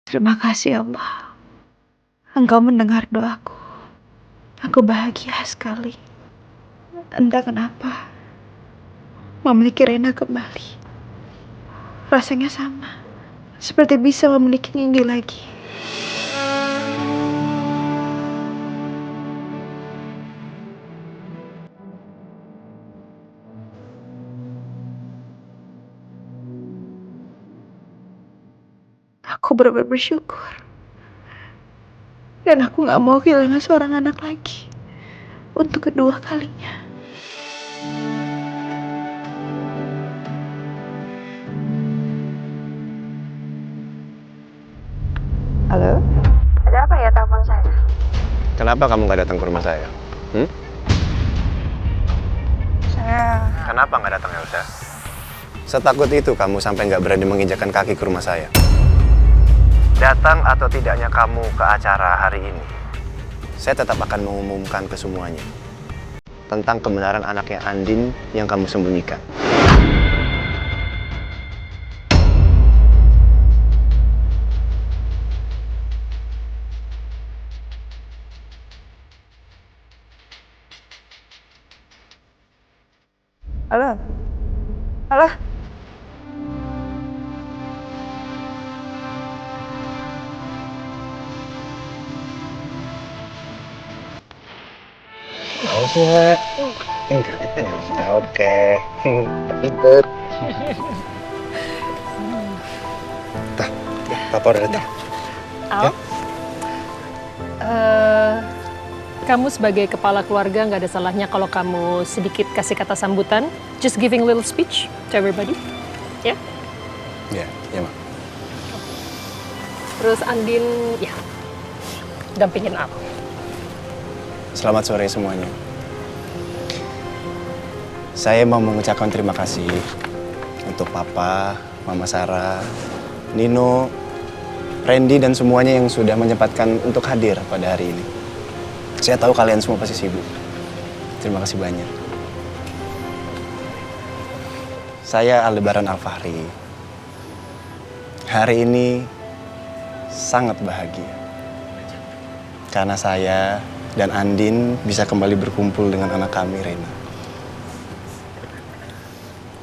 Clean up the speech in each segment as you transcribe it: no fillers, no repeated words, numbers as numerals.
Terima kasih Allah. Engkau mendengar doaku. Aku bahagia sekali. Entah kenapa, memiliki Rena kembali. Rasanya sama, seperti bisa memiliki Nindi lagi. Aku benar-benar bersyukur. Dan aku gak mau kehilangan seorang anak lagi. Untuk kedua kalinya. Halo? Ada apa ya telepon saya? Kenapa kamu nggak datang ke rumah saya? Saya... Kenapa nggak datang, Elsa? Setakut itu kamu sampai nggak berani menginjakan kaki ke rumah saya. Datang atau tidaknya kamu ke acara hari ini, saya tetap akan mengumumkan ke semuanya tentang kebenaran anaknya Andin yang kamu sembunyikan. Halo? Halo? Oke. Ribet. Papa udah datang. Al, kamu sebagai kepala keluarga nggak ada salahnya kalau kamu sedikit kasih kata sambutan, just giving a little speech to everybody, ya? Ya, Mak. Terus Andin, ya, dampingin Al. Selamat sore semuanya. Saya mau mengucapkan terima kasih untuk Papa, Mama Sarah, Nino, Randy, dan semuanya yang sudah menyempatkan untuk hadir pada hari ini. Saya tahu kalian semua pasti sibuk. Terima kasih banyak. Saya Aldebaran Alfahri. Hari ini sangat bahagia. Karena saya dan Andin bisa kembali berkumpul dengan anak kami, Rena.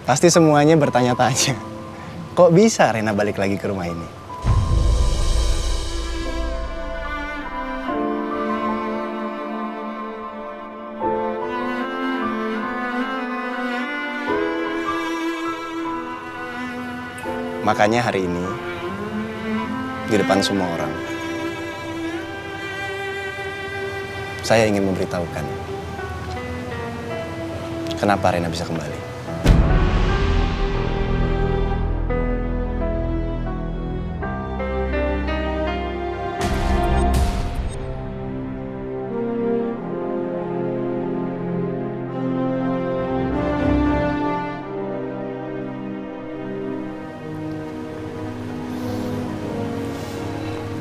Pasti semuanya bertanya-tanya, kok bisa Rena balik lagi ke rumah ini? Makanya hari ini, di depan semua orang, saya ingin memberitahukan kenapa Rena bisa kembali.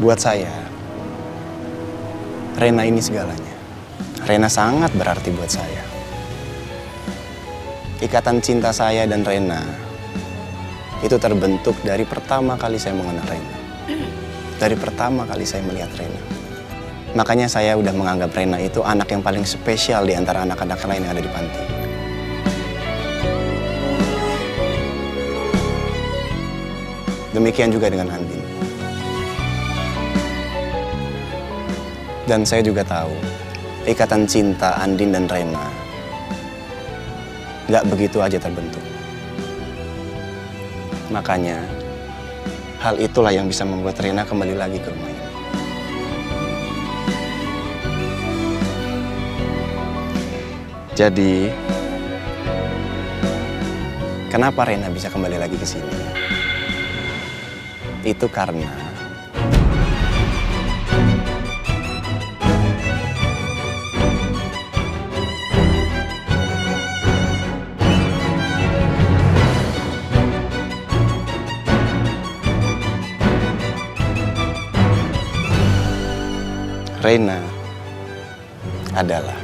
Buat saya, Rena ini segalanya. Rena sangat berarti buat saya. Ikatan cinta saya dan Rena itu terbentuk dari pertama kali saya mengenal Rena. Dari pertama kali saya melihat Rena. Makanya saya udah menganggap Rena itu anak yang paling spesial di antara anak-anak lain yang ada di panti. Demikian juga dengan Andin. Dan saya juga tahu, ikatan cinta Andin dan Rena nggak begitu aja terbentuk. Makanya, hal itulah yang bisa membuat Rena kembali lagi ke rumah ini. Jadi, kenapa Rena bisa kembali lagi ke sini? Itu karena Rena adalah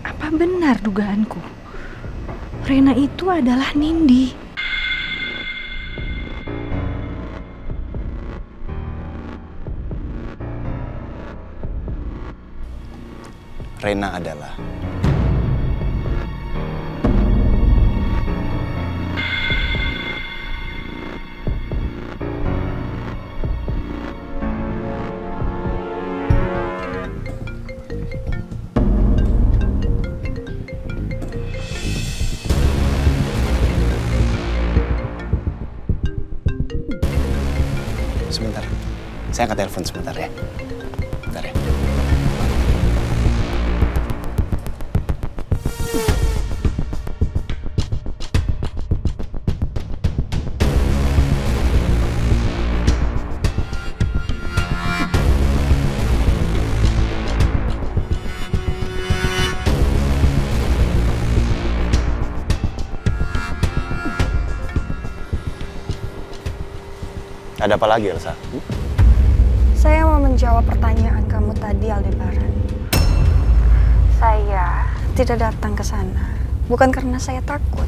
Apa Apa benar dugaanku? Rena itu adalah Nindi. Rena adalah sebentar. Saya angkat telepon sebentar ya. Bentar ya. Ada apa lagi, Elsa? Saya mau menjawab pertanyaan kamu tadi, Aldebaran. Saya tidak datang ke sana bukan karena saya takut.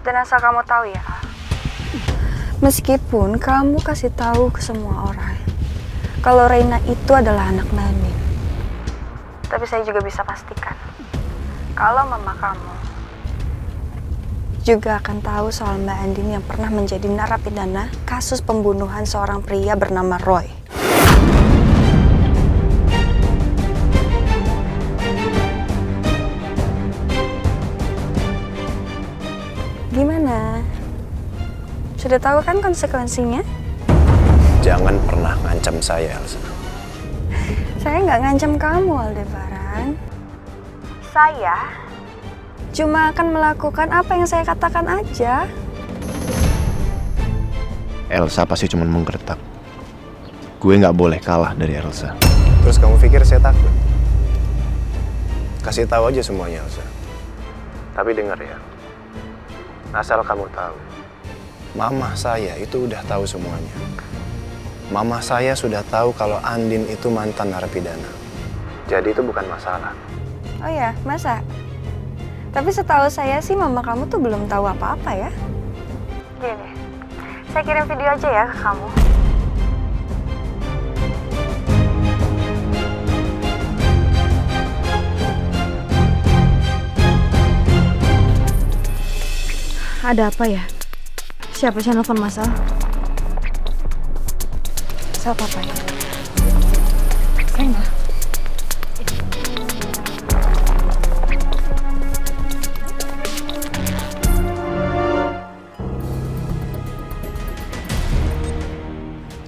Dan asal kamu tahu ya, meskipun kamu kasih tahu ke semua orang kalau Reina itu adalah anak Nanin, tapi saya juga bisa pastikan kalau mama kamu juga akan tahu soal Mbak Andin yang pernah menjadi narapidana kasus pembunuhan seorang pria bernama Roy. Gimana? Sudah tahu kan konsekuensinya? Jangan pernah ngancam saya, Elsa. Saya nggak ngancam kamu, Aldebaran. Saya cuma akan melakukan apa yang saya katakan aja. Elsa pasti cuma menggertak. Gue nggak boleh kalah dari Elsa. Terus kamu pikir saya takut? Kasih tahu aja semuanya, Elsa. Tapi dengar ya, asal kamu tahu, mama saya itu udah tahu semuanya. Mama saya sudah tahu kalau Andin itu mantan narapidana. Jadi itu bukan masalah. Oh ya, masa? Tapi setahu saya sih mama kamu tuh belum tahu apa-apa ya. Gini deh, saya kirim video aja ya ke kamu. Ada apa ya? Siapa sih yang nelfon Mas Al? Sal papa ya? Rena.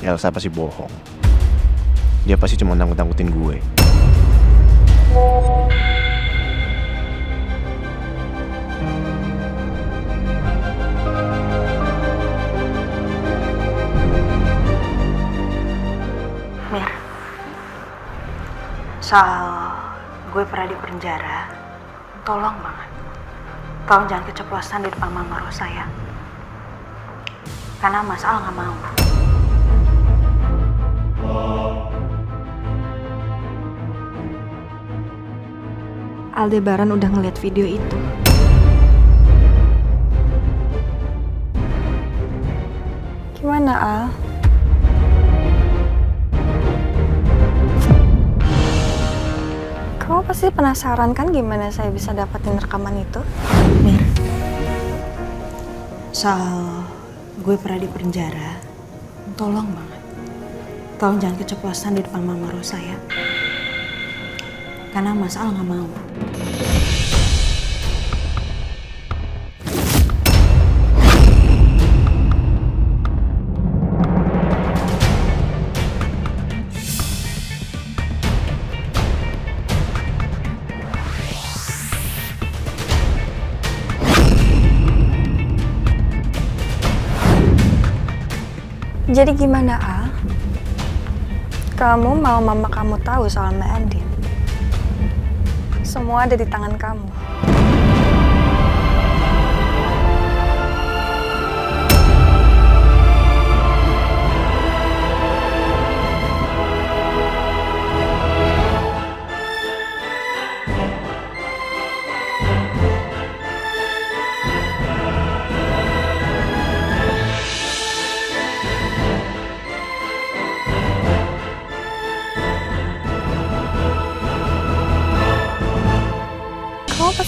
Elsa pasti bohong. Dia pasti cuma nangkut-nangkutin gue. Mir, soal gue pernah di penjara, tolong banget. Tolong jangan keceplosan di depan Mama Rosa ya. Karena Mas Al nggak mau. Aldebaran udah ngeliat video itu. Gimana, Al? Kamu pasti penasaran kan gimana saya bisa dapetin rekaman itu? Mir, soal gue pernah di penjara, tolong banget. Tolong jangan keceplosan di depan Mama Rosa ya. Karena Mas Al nggak mau. Jadi gimana, Al? Kamu mau mama kamu tahu soal Mbak Andin? Semua ada di tangan kamu.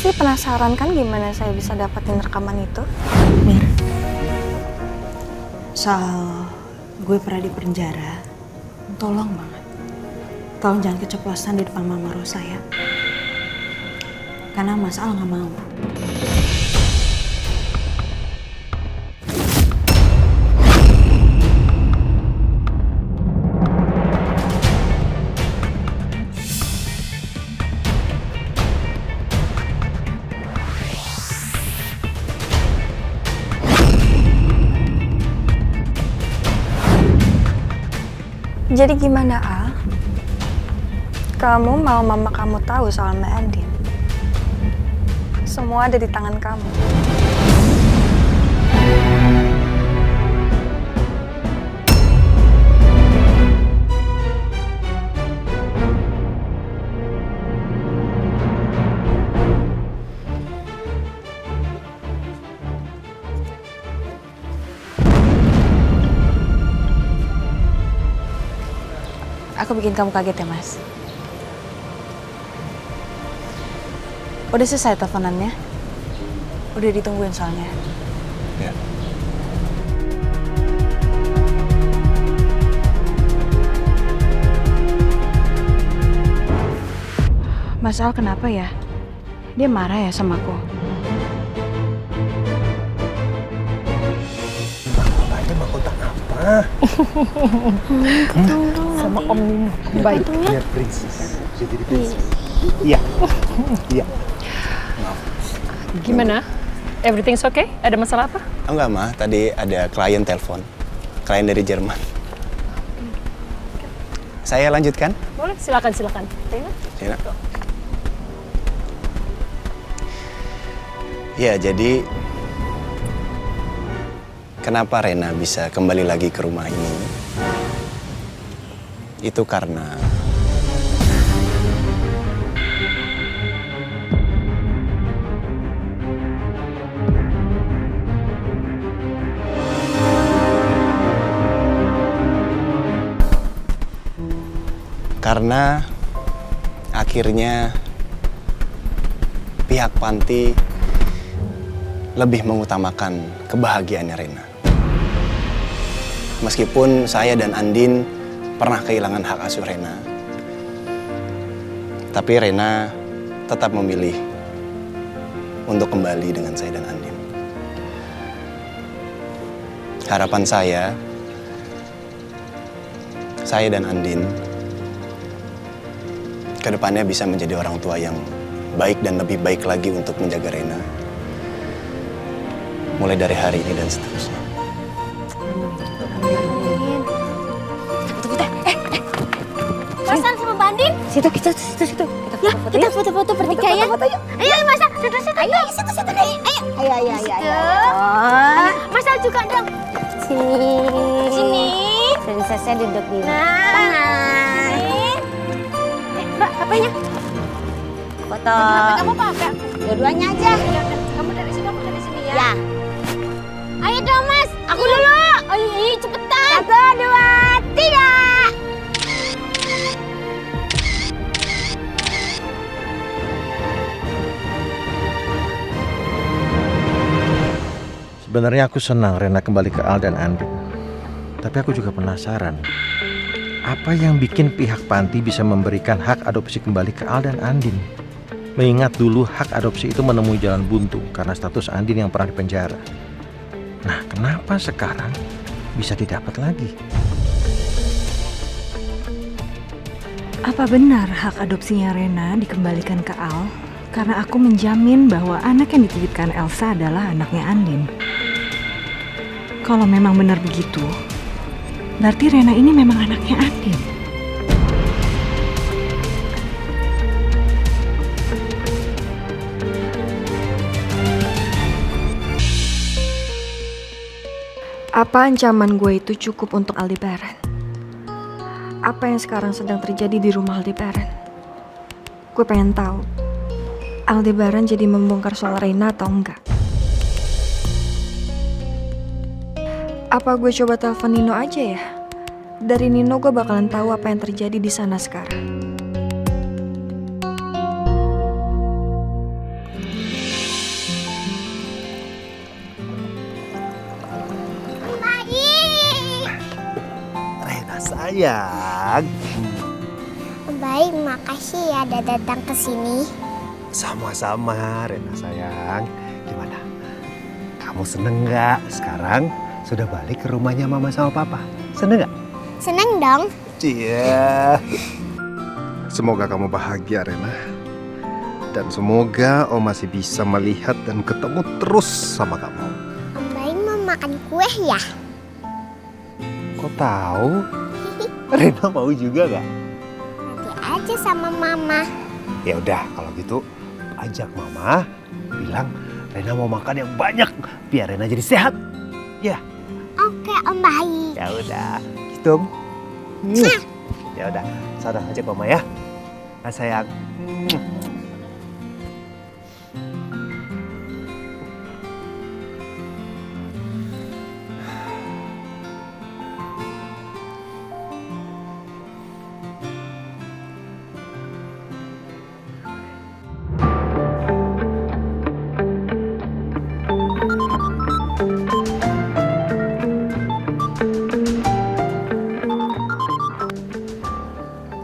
pasti penasaran kan gimana saya bisa dapetin rekaman itu? Mir, soal gue pernah di penjara, tolong banget. Tolong jangan keceplosan di depan Mama Rosa ya. Karena Mas Al nggak mau. Jadi gimana, Al? Kamu mau mama kamu tahu soal Mbak Andin? Semua ada di tangan kamu. Aku bikin kamu kaget ya, Mas? Udah selesai teleponannya? Udah ditungguin soalnya. Ya. Mas Al kenapa ya? Dia marah ya sama aku? Mahkotanya mahkota apa? Sama Om Nino. Baik. Biar princess. Jadi princess. Iya. Iya. Gimana? Everything's okay? Ada masalah apa? Oh enggak, Ma. Tadi ada klien telepon. Klien dari Jerman. Saya lanjutkan? Boleh, silakan. Rena? Sina. Ya, jadi kenapa Rena bisa kembali lagi ke rumah ini? Itu karena akhirnya pihak panti lebih mengutamakan kebahagiaannya Rena. Meskipun saya dan Andin pernah kehilangan hak asuh Rena, tapi Rena tetap memilih untuk kembali dengan saya dan Andin. Harapan saya dan Andin kedepannya bisa menjadi orang tua yang baik dan lebih baik lagi untuk menjaga Rena. Mulai dari hari ini dan seterusnya. Mas Al sama Mbak Andin. Situ. Kita foto-foto bertiga ya. Ayo Mas Al, situ. Ayo, situ deh. Ayo. Mas Al juga dong. Sini. Prinsesnya duduk di tengah. Mbak, apanya? Foto. Kamu apa? Dua-duanya aja. Kamu dari sini ya. Ya. Ayo dong Mas, aku dulu. Ayo cepetan. 1, 2, 3. Sebenarnya aku senang Rena kembali ke Al dan Andin. Tapi aku juga penasaran, apa yang bikin pihak panti bisa memberikan hak adopsi kembali ke Al dan Andin? Mengingat dulu hak adopsi itu menemui jalan buntu karena status Andin yang pernah dipenjara. Nah, kenapa sekarang bisa didapat lagi? Apa benar hak adopsinya Rena dikembalikan ke Al? Karena aku menjamin bahwa anak yang dititipkan Elsa adalah anaknya Andin. Kalau memang benar begitu, berarti Rena ini memang anaknya Andin. Apa ancaman gue itu cukup untuk Aldebaran? Apa yang sekarang sedang terjadi di rumah Aldebaran? Gue pengen tahu, Aldebaran jadi membongkar soal Rena atau enggak? Apa gue coba telepon Nino aja ya? Dari Nino gue bakalan tahu apa yang terjadi di sana sekarang. sayang. Baik, makasih ya udah datang ke sini. Sama-sama, Rena sayang. Gimana? Kamu seneng nggak sekarang sudah balik ke rumahnya Mama sama Papa? Seneng nggak? Seneng dong. Iya. Semoga kamu bahagia, Rena. Dan semoga Om masih bisa melihat dan ketemu terus sama kamu. Om Baik mau makan kue ya? Kok tahu? Rena mau juga nggak? Nanti aja sama Mama. Ya udah, kalau gitu ajak Mama, bilang Rena mau makan yang banyak biar Rena jadi sehat. Ya. Oke, Om Baik. Ya udah, gitu. Ya udah, sana ajak Mama ya. Nah, sayang.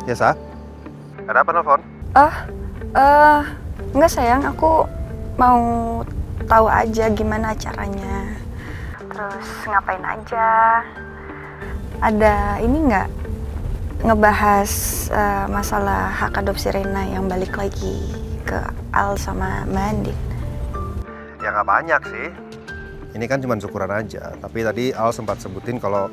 Ya, Sa? Ada apa nelfon? Enggak sayang, aku mau tahu aja gimana acaranya. Terus ngapain aja. Ada ini nggak ngebahas masalah hak adopsi Rena yang balik lagi ke Al sama Mbak Andin? Ya nggak banyak sih. Ini kan cuma syukuran aja. Tapi tadi Al sempat sebutin kalau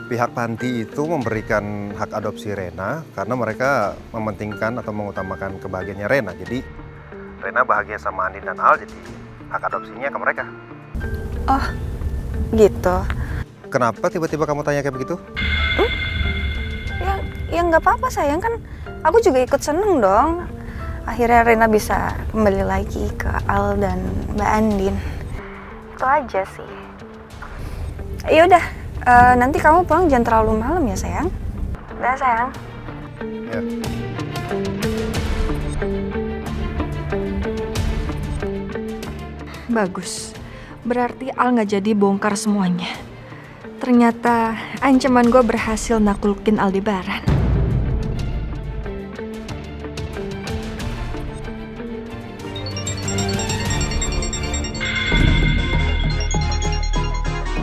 pihak panti itu memberikan hak adopsi Rena karena mereka mementingkan atau mengutamakan kebahagiaannya Rena. Jadi Rena bahagia sama Andin dan Al, jadi hak adopsinya ke mereka. Oh, gitu. Kenapa tiba-tiba kamu tanya kayak begitu? Ya nggak apa-apa sayang, kan aku juga ikut seneng dong. Akhirnya Rena bisa kembali lagi ke Al dan Mbak Andin. Itu aja sih. Ya udah. Nanti kamu pulang jangan terlalu malam ya sayang. Udah sayang. Ya. Bagus. Berarti Al nggak jadi bongkar semuanya. Ternyata ancaman gue berhasil naklukin Aldebaran.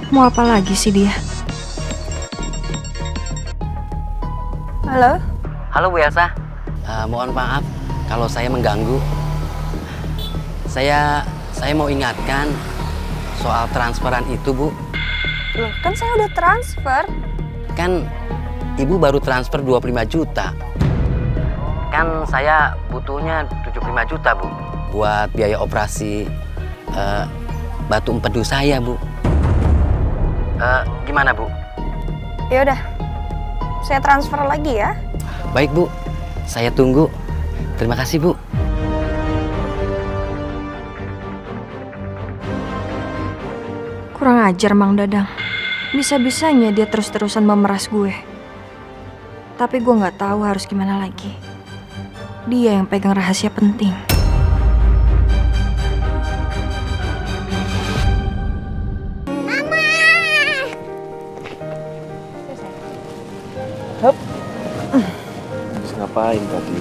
Mau apa lagi sih dia? Halo? Halo Bu Elsa, mohon maaf kalau saya mengganggu. Saya mau ingatkan soal transferan itu Bu. Loh, kan saya udah transfer. Kan Ibu baru transfer 25 juta. Kan saya butuhnya 75 juta Bu. Buat biaya operasi batu empedu saya Bu. Gimana Bu? Ya udah, saya transfer lagi ya. Baik Bu, saya tunggu. Terima kasih Bu. Kurang ajar Mang Dadang. Bisa-bisanya dia terus-terusan memeras gue. Tapi gue nggak tahu harus gimana lagi. Dia yang pegang rahasia penting. Ngapain tadi?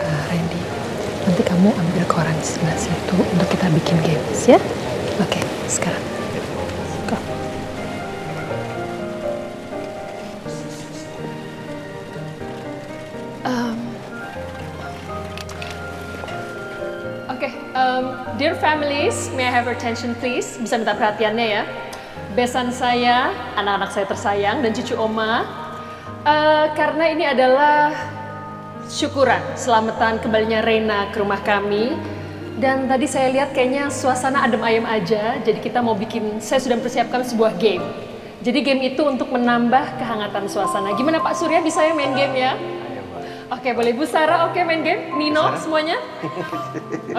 Randy, nanti kamu ambil koran di sebelah situ untuk kita bikin games ya. Oke, sekarang. Go. Dear families, may I have your attention please? Bisa minta perhatiannya ya. Besan saya, anak-anak saya tersayang dan cucu oma. Karena ini adalah syukuran selamatan kembalinya Rena ke rumah kami. Dan tadi saya lihat kayaknya suasana adem ayem aja. Jadi kita mau saya sudah mempersiapkan sebuah game. Jadi game itu untuk menambah kehangatan suasana. Gimana Pak Surya, bisa ya main game ya? Oke, boleh Bu Sarah, oke main game. Nino, semuanya?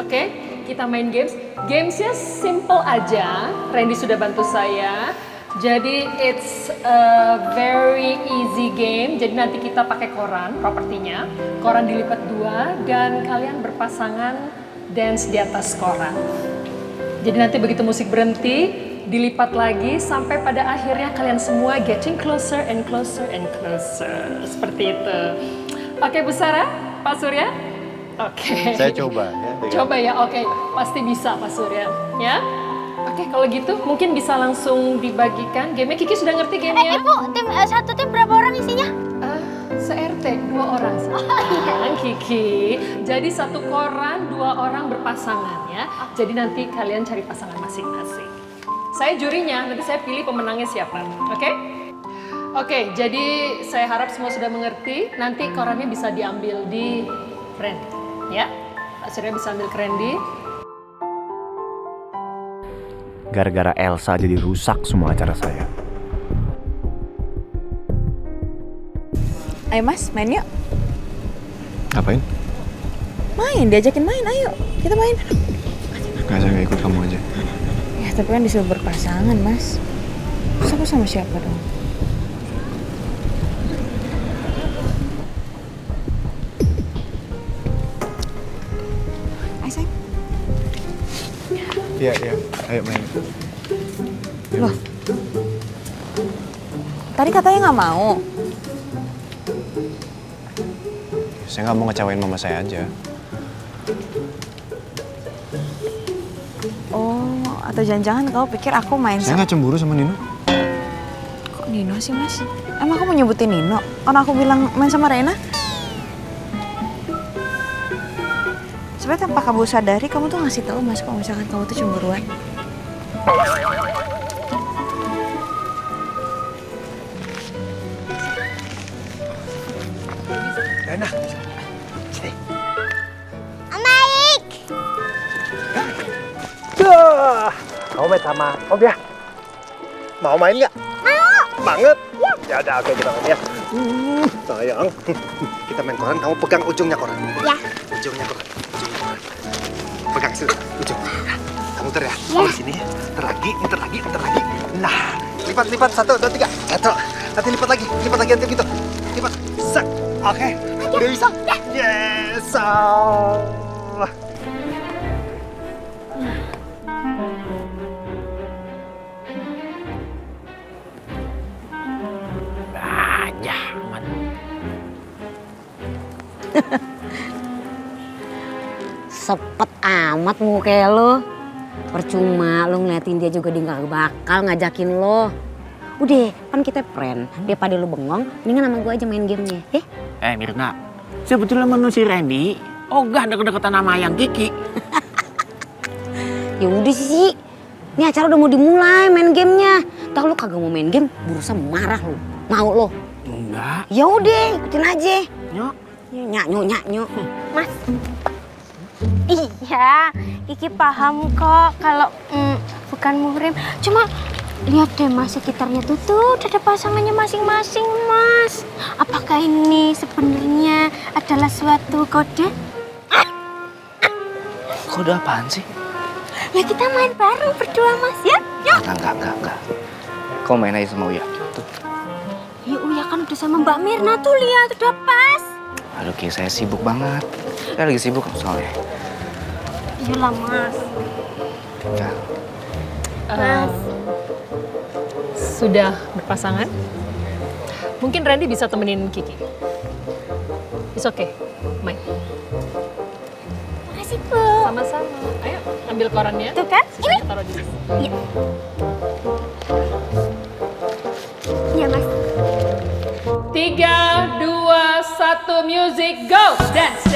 Oke, kita main games. Gamesnya simple aja. Randy sudah bantu saya. Jadi it's a very easy game. Jadi nanti kita pakai koran, propertinya. Koran dilipat 2 dan kalian berpasangan dance di atas koran. Jadi nanti begitu musik berhenti, dilipat lagi sampai pada akhirnya kalian semua getting closer and closer and closer. Seperti itu. Oke Bu Sarah, Pak Surya? Oke. Saya coba ya. Coba ya, oke. Pasti bisa Pak Surya, ya? Oke, kalau gitu mungkin bisa langsung dibagikan game-nya. Kiki sudah ngerti game-nya? Ibu, satu tim berapa orang isinya? Se-RT, 2 orang sayang, Kiki. Jadi satu koran, 2 orang berpasangan ya. Jadi nanti kalian cari pasangan masing-masing. Saya jurinya, nanti saya pilih pemenangnya siapa, oke? Oke, jadi saya harap semua sudah mengerti. Nanti korannya bisa diambil di Randy, ya? Pak Surya bisa ambil ke Randy. Gara-gara Elsa jadi rusak semua acara saya. Ayo Mas, main yuk. Ngapain? Main, diajakin main, ayo. Kita main. Nggak, saya nggak ikut, kamu aja. Ya, tapi kan disuruh berpasangan, Mas. Terus aku sama siapa dong? Ayo, sayang. Iya, ayo main. Loh. Tadi katanya nggak mau. Saya nggak mau ngecewain mama saya aja. Oh, atau jangan-jangan kau pikir aku main Saya nggak cemburu sama Nino. Kok Nino sih, Mas? Emang aku mau nyebutin Nino? Karena aku bilang main sama Rena? Sebenarnya tanpa kamu sadari, kamu tuh ngasih tahu Mas kalau misalkan kamu tuh cemburuan. Rena. Kamu main sama Om ya? Mau main nggak? Mau. Banget. Ya udah, oke kita main ya. Sayang. Kita main koran, kamu pegang ujungnya koran. Ya. Ujungnya koran. Pegang sini, ujung. Kamu muter ya. Ya. Di sini. Muter lagi. Nah, lipat 1, 2, 3. Satu. Nanti lipat lagi nanti gitu. Lipat. Sak. Oke. Udah bisa? Yes. Sepet amat muka lo. Percuma lo ngeliatin dia juga, dia gak bakal ngajakin lo. Udah, kan kita friend. Daripada lo bengong, mendingan sama gue aja main gamenya. Mirna, sebetulnya menurut si Randy, ogah deket-deketan sama Ayang Kiki. Ya udah sih. Ini acara udah mau dimulai main gamenya. Tahu lo kagak mau main game, berusaha marah lo. Mau lo? Enggak. Ya udah, ikutin aja. Nyok. Nyok. Mas. Iya, Kiki paham kok kalau bukan muhrim. Cuma lihat deh Mas, sekitarnya tuh udah ada pasangannya masing-masing Mas. Apakah ini sebenarnya adalah suatu kode? Kode apaan sih? Ya kita main bareng berdua Mas ya. Yuk. Enggak. Kau main aja sama Uya. Tuh. Ya Uya kan udah sama Mbak Mirna tuh, lihat udah pas. Aduh Ki, saya sibuk banget. Saya lagi sibuk soalnya. Iyalah Mas. Enggak. Mas. Sudah berpasangan? Mungkin Randy bisa temenin Kiki. It's okay, main. Makasih Bu. Sama-sama. Ayo, ambil korannya. Tuh kan? Sisanya taruh di sini. Iya. Iya Mas. 3, 2, 1, music, go! Dance.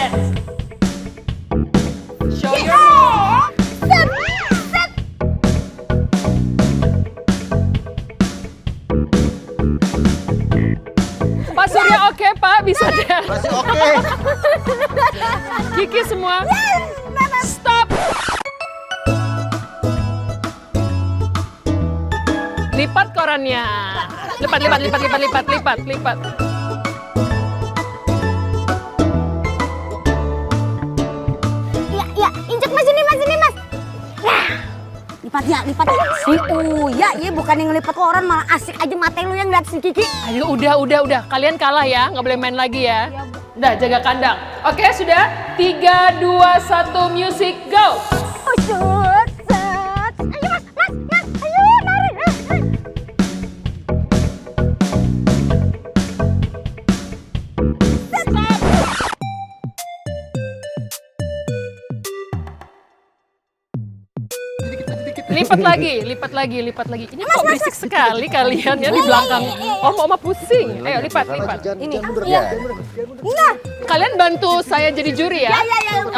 Show your Set. Pak Surya oke Pak, bisa deh. Masih oke. Kiki semua. Stop. Lipat korannya. Lipat. Ya, injek Mas ini Mas. Lipat ya. Si Uya, ya bukan yang ngelipat koran, malah asik aja mata lu yang ngeliat si Kiki. Aduh, udah. Kalian kalah ya, nggak boleh main lagi ya. Ya, Bu. Udah, jaga kandang. Oke, sudah. 3, 2, 1, music, go! Set, set. Ayo mas, ayo lari. Lipat lagi. Ini kok berisik sekali kalian ya di belakang. Oma pusing. Ayo lipat. Ini. Nah, kalian bantu saya jadi juri ya?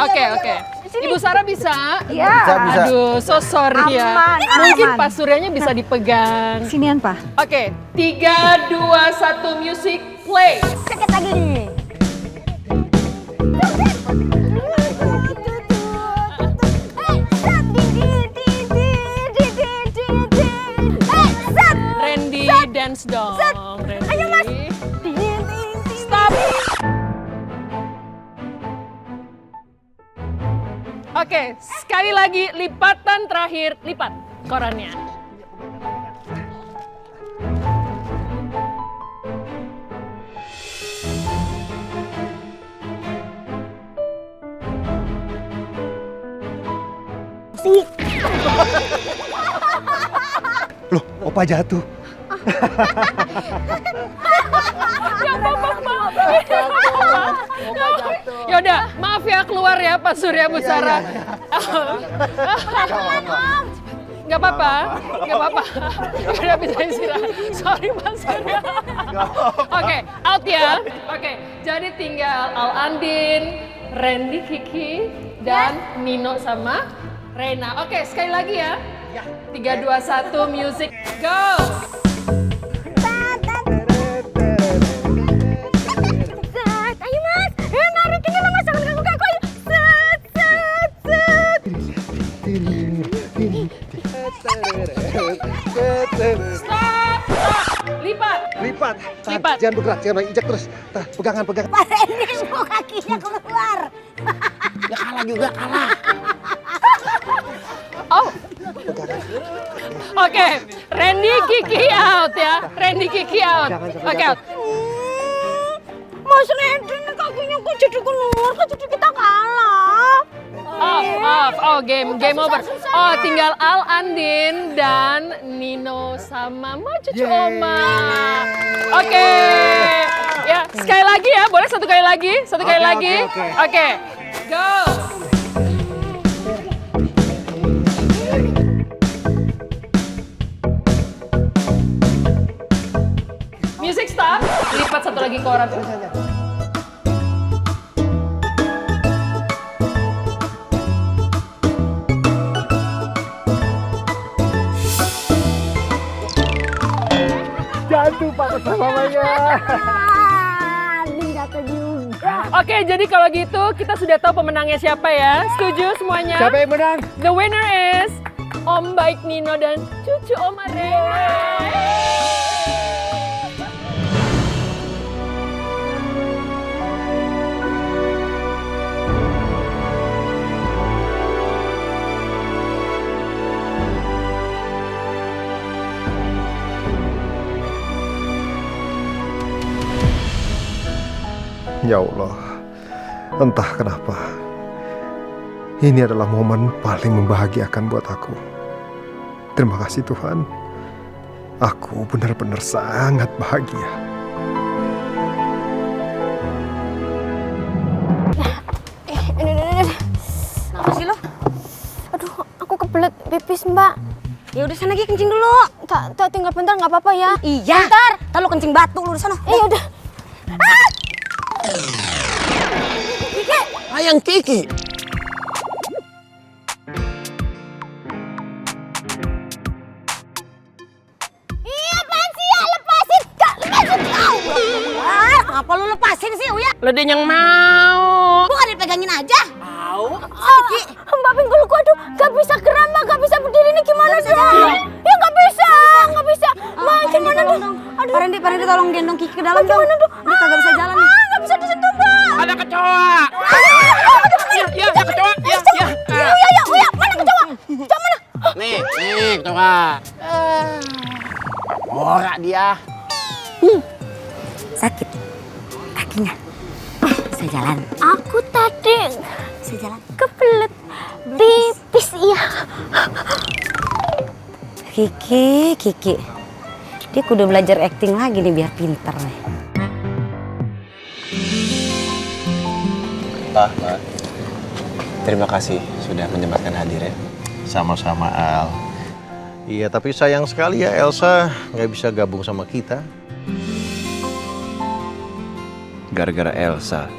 Oke. Ibu Sarah bisa? Iya. Bisa. Aduh, so sorry ya. Aman. Mungkin Pak Suryanya bisa dipegang. Sinian, Pak. Oke, 3, 2, 1, music, play. Sakit lagi nih. Randy, dance dong. Randy. Ayo, Mas. Stop. Oke, sekali lagi lipatan terakhir, lipat korannya. Loh, opa jatuh. Yaudah, maaf ya keluar ya Pak Surya Bu Sarah. Nggak apa-apa. Udah bisa istirahat. Sorry Pak Surya. Oke, out ya. Oke, jadi tinggal Al Andin, Randy, Kiki, dan Nino sama Rena. Oke, sekali lagi ya. 3, 2, 1, music, go! Ayo mas, narik ini mas, jangan ganggu aku. Stop! Lipat. Jangan bergerak, jangan injak terus. Pegangan. Pak Randy semua kakinya keluar. Ya kalah. Oh. Oke, Randy, Kiki out ya. Oke, out. Mas Randy ini kakinya kok jadi keluar, kok jadi kita kalah. Off. Oh, game over. Oh, tinggal Al Andin dan Nino sama cucu Oma. Oke. Ya, sekali lagi ya. Boleh satu kali lagi? Oke. Go. Music stop. Lipat satu lagi koran. Jatuh Pak mamanya. Andin jatuh juga. Oke, jadi kalau gitu kita sudah tahu pemenangnya siapa ya. Setuju semuanya? Siapa yang menang? The winner is Om Baik Nino dan cucu Oma Rena. Ya Allah, entah kenapa ini adalah momen paling membahagiakan buat aku. Terima kasih Tuhan, aku benar-benar sangat bahagia. Kenapa sih lo? Aduh, aku kebelet pipis mbak. Ya udah sana lagi kencing dulu. Tak tinggal bentar nggak apa-apa ya. Iya. Bentar, tak lu kencing batu lu di sana. Iya udah. Ayang Kiki. Iya apaan sih ya? Lepasin. Kak, lepasin. Kenapa lu lepasin sih Uya? Lo dia yang mau. Gua gak dipegangin aja. Mbak pinggulku aduh gak bisa geram mbak, gak bisa berdiri nih gimana sih? Ya gak bisa. Mbak gimana tuh? Aduh. Pak Randy tolong gendong Kiki ke dalam dong. Gimana tuh? Dia kagak bisa jalan nih. Gak bisa disentuh mbak. Ada kecoa. Ya, kecoa. Uya, mana kecoa? Kecoa mana? Nih, kecoa. Ora dia. Sakit kakinya. jalan? Aku tadi bisa jalan kebelet pipis iya. Kiki. Dia kudu belajar acting lagi nih biar pinter nih. Pak, terima kasih sudah menyempatkan hadir ya. Sama-sama Al. Iya, tapi sayang sekali ya Elsa nggak bisa gabung sama kita. Gara-gara Elsa,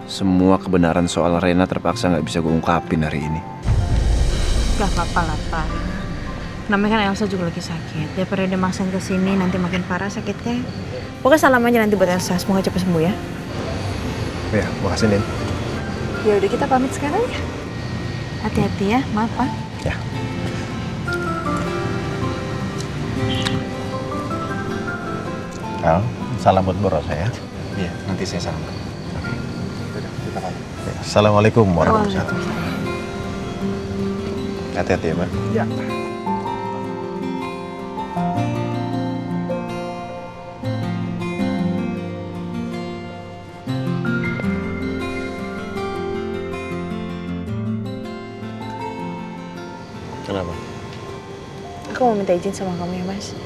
semua kebenaran soal Rena terpaksa nggak bisa gue ungkapin hari ini. Gak apa-apa lah, Pak. Namanya kan Elsa juga lagi sakit. Daripada dia maksain kesini nanti makin parah sakitnya. Pokoknya salam aja nanti buat Elsa. Semoga cepat sembuh ya. Ya, makasih Din. Ya udah kita pamit sekarang ya. Hati-hati ya, maaf Pak. Ya. Al, salam buat Borosa ya. Iya, nanti saya salam. Oke. Udah, kita pamit. Assalamualaikum warahmatullahi wabarakatuh. Hati-hati ya, Mbak. Ya. Kenapa? Aku mau minta izin sama kamu ya, Mas.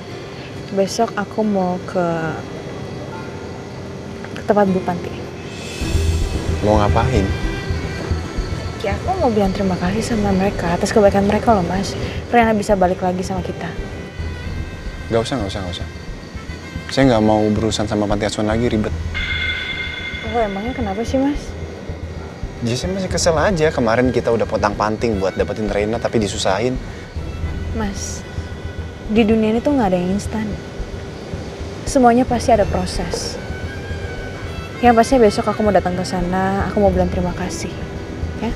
Besok aku mau ke tempat Bu Panti. Mau ngapain? Ya aku mau bilang terima kasih sama mereka atas kebaikan mereka loh, Mas. Rena bisa balik lagi sama kita. Gak usah. Saya nggak mau berurusan sama panti asuhan lagi, ribet. Oh emangnya kenapa sih, Mas? Jadi saya masih kesel aja. Kemarin kita udah pontang-panting buat dapetin Rena tapi disusahin. Mas, di dunia ini tuh nggak ada yang instan. Semuanya pasti ada proses. Yang pastinya besok aku mau datang ke sana, aku mau bilang terima kasih. Ya?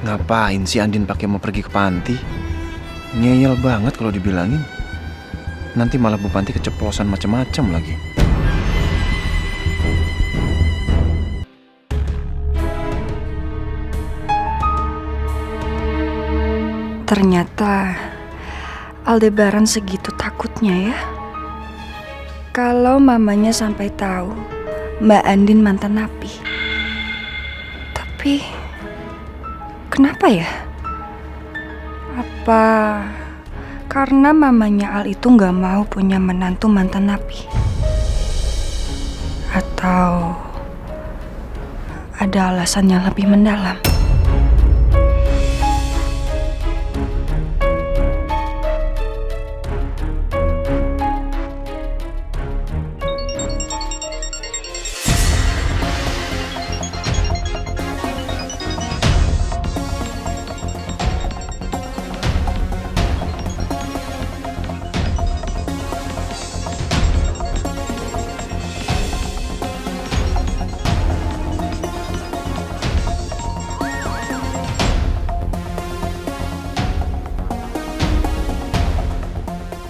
Ngapain sih Andin pakai mau pergi ke panti? Ngeyel banget kalau dibilangin. Nanti malah Bu Panti keceplosan macem-macem lagi. Ternyata Aldebaran segitu takutnya ya. Kalau mamanya sampai tahu Mbak Andin mantan napi. Tapi kenapa ya? Apa karena mamanya Al itu nggak mau punya menantu mantan napi? Atau ada alasan yang lebih mendalam?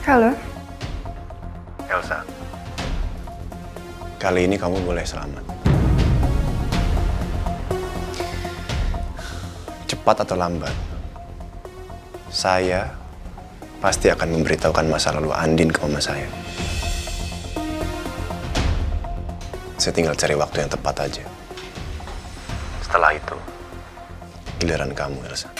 Halo. Elsa, kali ini kamu boleh selamat. Cepat atau lambat, saya pasti akan memberitahukan masa lalu Andin ke mama saya. Saya tinggal cari waktu yang tepat aja. Setelah itu, giliran kamu, Elsa.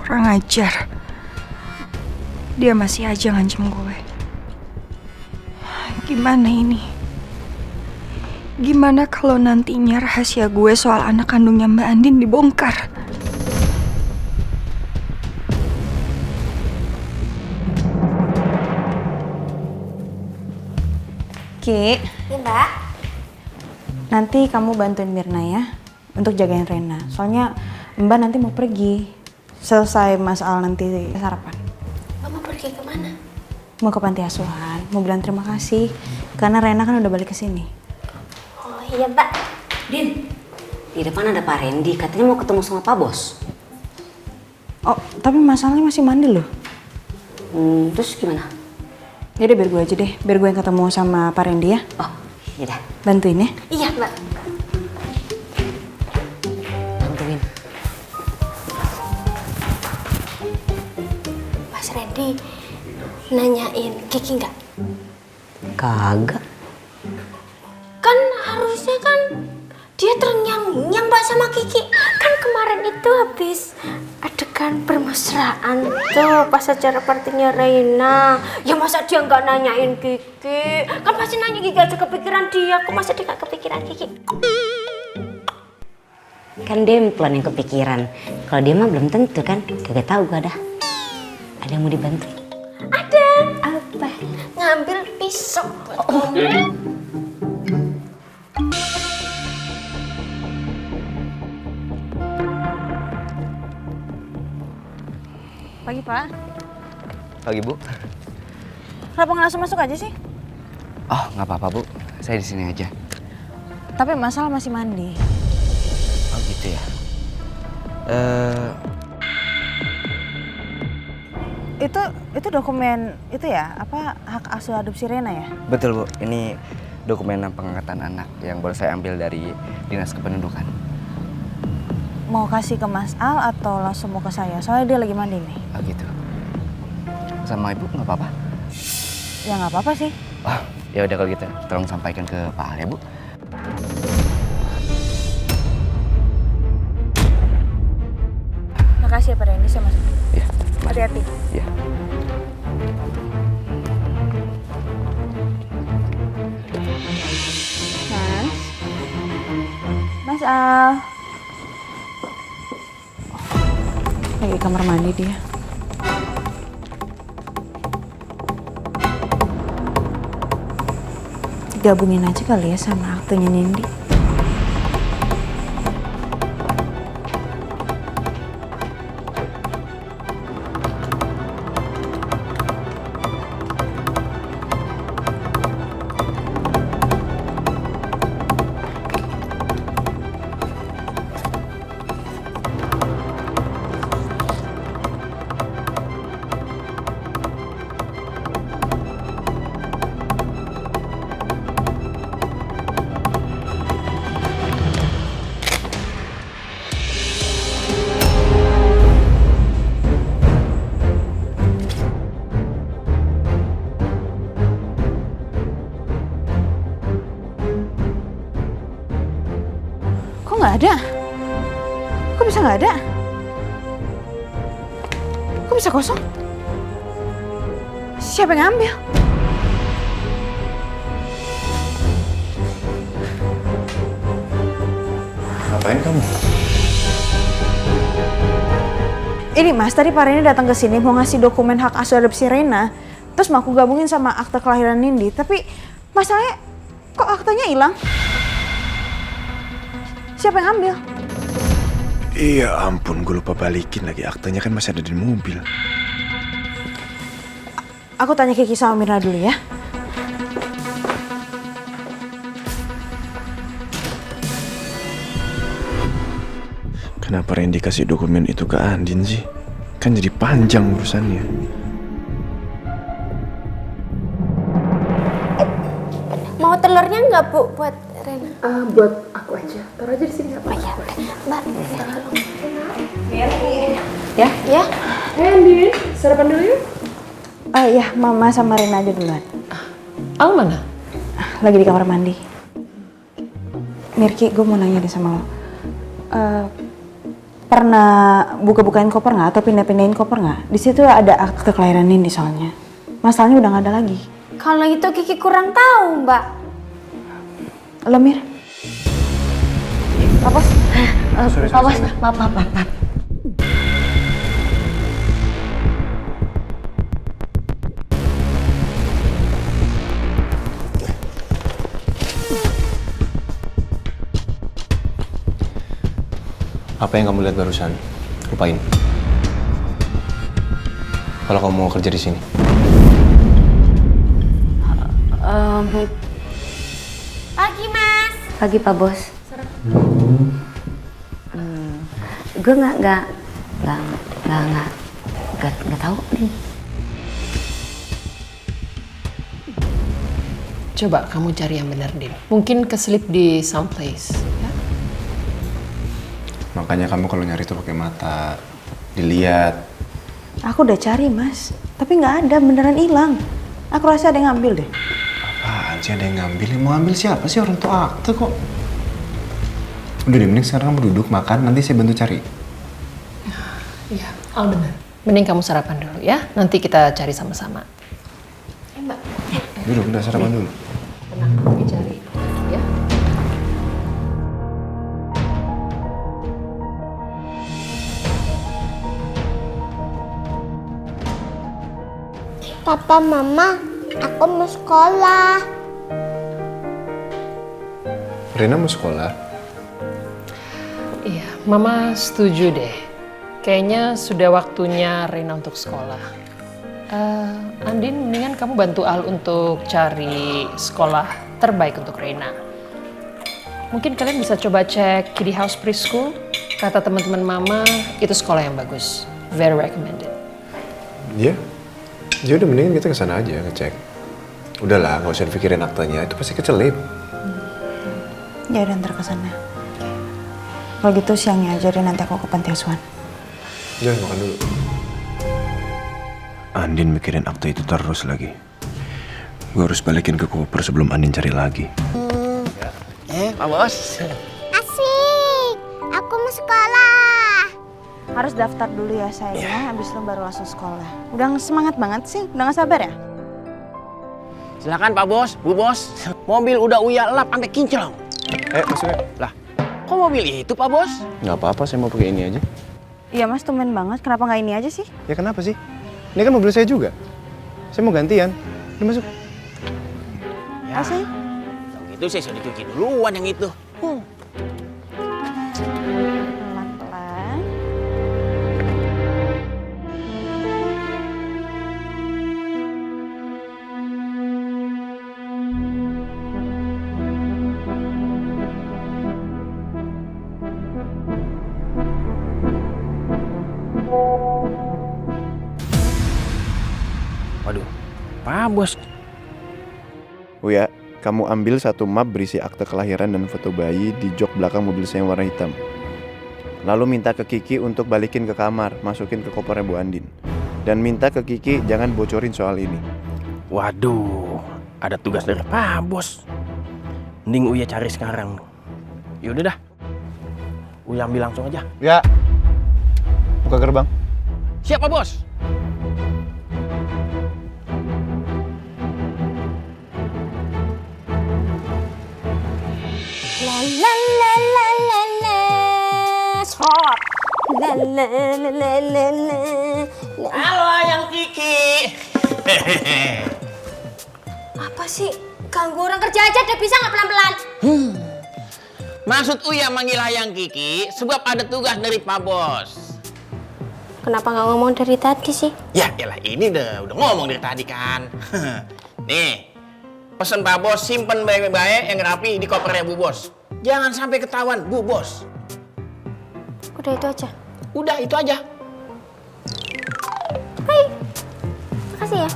Kurang ajar. Dia masih aja ngancem gue. Gimana ini? Gimana kalau nantinya rahasia gue soal anak kandungnya Mbak Andin dibongkar? Ki, Iya, Mbak. nanti kamu bantuin Mirna ya untuk jagain Rena. Soalnya Mbak nanti mau pergi. Selesai Mas Al nanti sarapan. Mbak mau pergi kemana? Mau ke panti asuhan, mau bilang terima kasih karena Rena kan udah balik ke sini. Oh iya, Mbak. Din, Di depan ada Pak Randy, katanya mau ketemu sama Pak Bos. Oh, tapi masalahnya masih mandi loh. Terus gimana? Yaudah biar gue aja deh, biar gue yang ketemu sama Pak Randy ya. Oh, yaudah. Bantuin ya. Iya, Mbak. Bantuin. Mas Randy nanyain Kiki nggak? Kagak. Kan harusnya kan dia terngiang-ngiang Mbak sama Kiki. Kan kemarin itu habis adegan bermesraan tuh pas acara partinya Reina. Ya masa dia nggak nanyain Kiki? Kan pasti nanya Kiki aja kepikiran dia. Kok masa dia nggak kepikiran Kiki? Kan dia yang kepikiran. Kalau dia mah belum tentu kan. Kagak tahu gak ada. Ada yang mau dibantu? Ada. Apa? Ngambil pisau buat kamu. Pagi, Pak. Pagi, Bu. Kenapa nggak langsung masuk aja sih? Oh, nggak apa-apa, Bu. Saya di sini aja. Tapi masalah masih mandi. Oh, gitu ya. Itu dokumen itu ya, apa hak asuh adopsi Rena ya? Betul, Bu. Ini dokumen pengangkatan anak yang baru saya ambil dari Dinas Kependudukan. Mau kasih ke Mas Al atau langsung mau ke saya? Soalnya dia lagi mandi nih. Oh, gitu. Sama Ibu nggak apa-apa? Ya nggak apa-apa sih. Oh, ya udah kalau gitu. Tolong sampaikan ke Pak Al ya, Bu. Makasih ya Pak Randy, saya masuk. Iya. Hati-hati. Iya. Mas Al. Lagi di kamar mandi dia. Gabungin aja kali ya sama aktenya Nindi. Nggak ada. Kok bisa nggak ada? Kok bisa kosong? Siapa yang ngambil? Ngapain kamu? Ini Mas, tadi Pak Rena datang ke sini mau ngasih dokumen hak asuh adopsi Rena. Terus mau aku gabungin sama akte kelahiran Nindi. Tapi masalahnya kok aktenya hilang? Siapa yang ambil? Iya ampun, gue lupa balikin lagi. Aktenya kan masih ada di mobil. Aku tanya Kiki sama Mirna dulu ya. Kenapa Randy kasih dokumen itu ke Andin sih? Kan jadi panjang urusannya. Mau telurnya nggak, Bu, buat Rena? Buat aku aja. Taruh aja di sini nggak apa-apa. Oh, ya, Mbak. Ya? Ya. Andin, sarapan dulu yuk. Ya, Mama sama Rena aja duluan. Al mana? Lagi di kamar mandi. Mirki, gue mau nanya deh sama lo. Pernah buka-bukain koper nggak atau pindah-pindahin koper nggak? Di situ ada akte kelahiran Nindi soalnya. Masalahnya udah nggak ada lagi. Kalau itu Kiki kurang tahu, Mbak. Lo Mir? Pak Bos. Pak Bos, maaf. Apa yang kamu lihat barusan? Lupain. Kalau kamu mau kerja di sini. Pagi, Mas. Pagi Pak Bos. Gue nggak tahu nih. Coba kamu cari yang benar, Din. Mungkin keselip di someplace. Ya? Makanya kamu kalau nyari tuh pakai mata, dilihat. Aku udah cari, Mas. Tapi nggak ada, beneran hilang. Aku rasa ada yang ngambil deh. Apaan sih ada yang ngambil? Yang mau ngambil siapa sih? Orang tua akte kok. Udah deh, mending sekarang kamu duduk makan, nanti saya bantu cari. Iya, benar. Mending kamu sarapan dulu ya. Nanti kita cari sama-sama. Mbak. Duduk, udah sarapan dulu. Tenang, kami cari. Ya. Papa, Mama, aku mau sekolah. Rena mau sekolah? Iya, Mama setuju deh. Kayaknya sudah waktunya Rena untuk sekolah. Andin, mendingan kamu bantu Al untuk cari sekolah terbaik untuk Rena. Mungkin kalian bisa coba cek Kiddie House Preschool. Kata teman-teman Mama, itu sekolah yang bagus. Very recommended. Iya? Ya udah mendingan kita kesana aja ngecek. Udahlah, nggak usah dipikirin aktenya, itu pasti kecelip. Ya udah ntar kesana. Kalau gitu siangnya aja deh, nanti aku ke panti asuhan. Jangan makan dulu. Andin mikirin akte itu terus lagi. Gue harus balikin ke koper sebelum Andin cari lagi. Pak Bos. Asik, aku mau sekolah. Harus daftar dulu ya sayang, habis itu baru langsung sekolah. Udah semangat banget sih, udah gak sabar ya? Silakan Pak Bos, Bu Bos. Mobil udah Uya lap sampai kinclong. Masuknya. Lah, kok mobil itu Pak Bos? Nggak apa-apa, saya mau pakai ini aja. Iya Mas, tumben banget. Kenapa nggak ini aja sih? Ya kenapa sih? Ini kan mobil saya juga. Saya mau gantian. Udah masuk. Ya. Sayang? Kalau gitu saya sudah cuci duluan yang itu. Pelan-pelan. Waduh, Pak Bos. Uya, kamu ambil satu map berisi akte kelahiran dan foto bayi di jok belakang mobil saya yang warna hitam. Lalu minta ke Kiki untuk balikin ke kamar, masukin ke kopernya Bu Andin. Dan minta ke Kiki jangan bocorin soal ini. Waduh, ada tugas dari Pak Bos. Mending Uya cari sekarang. Yaudah dah, Uya ambil langsung aja. Ya, buka gerbang. Siap Pak Bos. La la la la la la. Shot. La la la la la la. Halo Ayang Kiki. Apa sih? Ganggu orang kerja aja deh, bisa nggak pelan-pelan? Maksud Uya manggil Ayang Kiki sebab ada tugas dari Pak Bos. Kenapa nggak ngomong dari tadi sih? Ya, elah ini udah ngomong dari tadi kan. Nih, pesan Pak Bos simpen baik-baik yang rapi di kopernya Bu Bos. Jangan sampai ketahuan Bu Bos. Udah itu aja. Udah itu aja. Hai, makasih ya.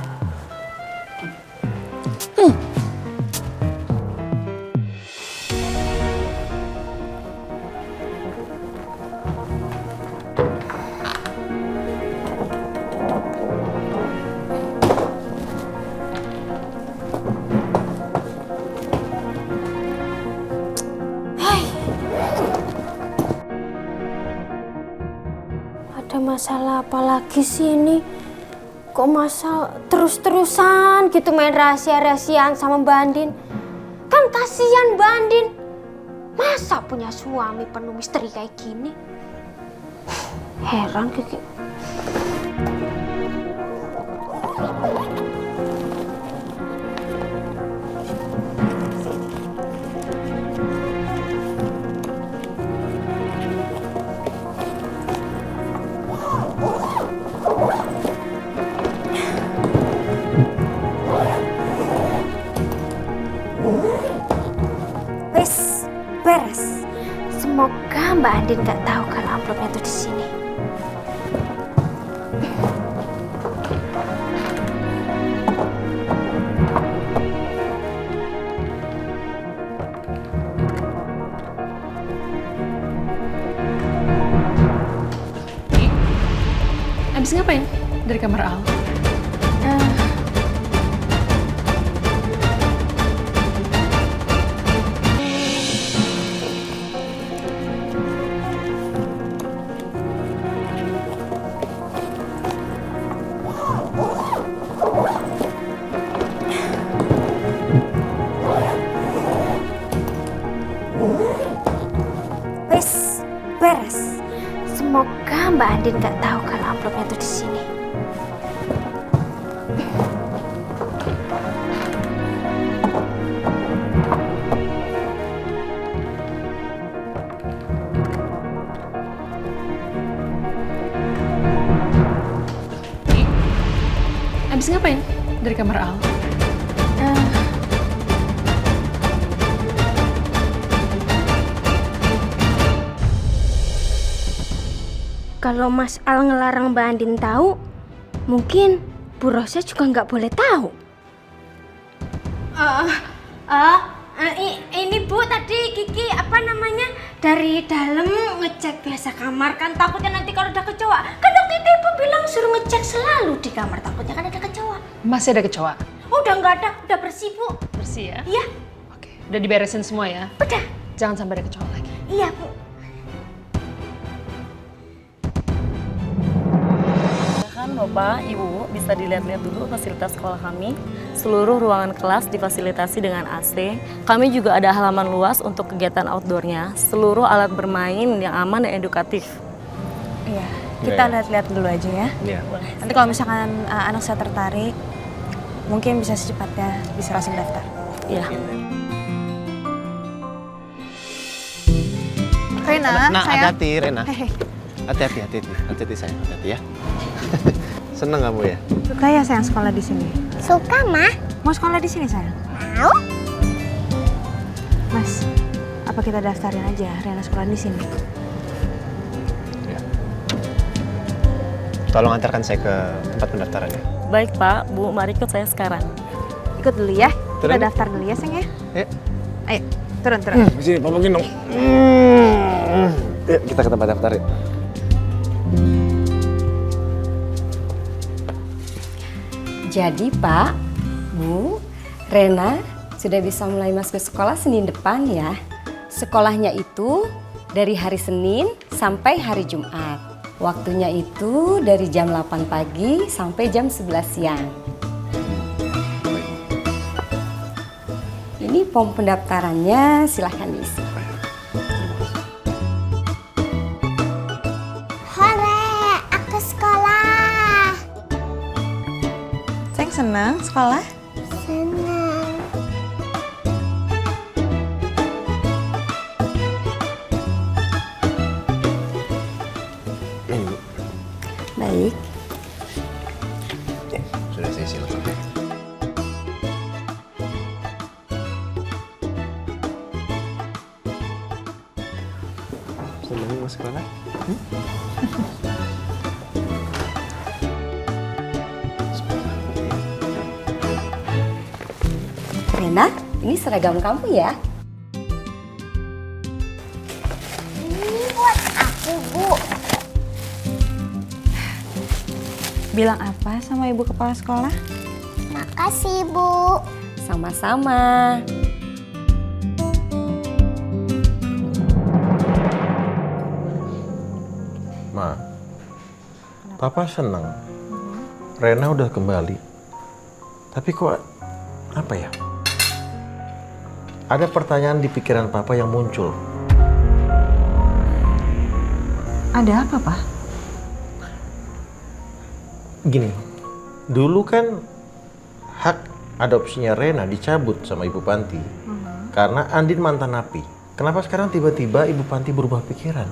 Ada masalah apa lagi sih ini? Kok masa terus-terusan gitu main rahasia-rahasiaan sama Mbak Andin? Kan kasihan Mbak Andin. Masa punya suami penuh misteri kayak gini? Heran Kiki. Wis, beres. Semoga Mbak Andin nggak tahu kalau amplopnya tuh di sini. Abis ngapain dari kamar Al? Wes, beres. Semoga Mbak Andin nggak tahu kalau amplopnya tuh di sini. Abis ngapain dari kamar Al? Kalau Mas Al ngelarang Mbak Andin tahu, mungkin Bu Rosa juga nggak boleh tahu. Ini Bu, tadi Kiki dari dalam ngecek biasa kamar, kan takutnya nanti kalau ada kecoa. Kan waktu itu Ibu bilang suruh ngecek selalu di kamar, takutnya kan ada kecoa. Masih ada kecoa? Udah nggak ada, udah bersih Bu. Bersih ya? Iya. Oke, udah diberesin semua ya? Udah. Jangan sampai ada kecoa lagi. Iya Bu. Bapak, Ibu, bisa dilihat-lihat dulu fasilitas sekolah kami. Seluruh ruangan kelas difasilitasi dengan AC. Kami juga ada halaman luas untuk kegiatan outdoornya. Seluruh alat bermain yang aman dan edukatif. Iya, kita lihat-lihat dulu aja ya. Iya. Nanti kalau misalkan anak saya tertarik, mungkin bisa secepatnya bisa langsung daftar. Iya. Rena, Nah, sayang. hati-hati Rena. Hehe. Hati-hati sayang, hati-hati ya. Seneng kamu ya? Suka ya sayang sekolah di sini? Suka, Mah. Mau sekolah di sini sayang? Mau. Mas, apa kita daftarin aja Rena sekolah di sini? Ya. Tolong antarkan saya ke tempat pendaftaran ya. Baik Pak, Bu, mari ikut saya sekarang. Ikut dulu ya. Turun. Kita daftar dulu ya sayang ya. Ayo. Ayo, turun. Sini, Papa gendong. Yuk, kita ke tempat daftar yuk. Jadi Pak, Bu, Rena sudah bisa mulai masuk ke sekolah Senin depan ya. Sekolahnya itu dari hari Senin sampai hari Jumat. Waktunya itu dari jam 8 pagi sampai jam 11 siang. Ini form pendaftarannya, silahkan diisi. Hore, aku sekolah. Senang sekolah? Senang. Ini Bu. Baik. Ya, sudah saya isi lengkap. Senang mau sekolah? Rena, ini seragam kamu ya. Ini buat aku, Bu. Bilang apa sama ibu kepala sekolah? Makasih, Bu. Sama-sama. Ma, Papa senang. Rena udah kembali. Tapi kok apa ya? Ada pertanyaan di pikiran Papa yang muncul. Ada apa, Pak? Gini, dulu kan hak adopsinya Rena dicabut sama Ibu Panti karena Andin mantan napi. Kenapa sekarang tiba-tiba Ibu Panti berubah pikiran?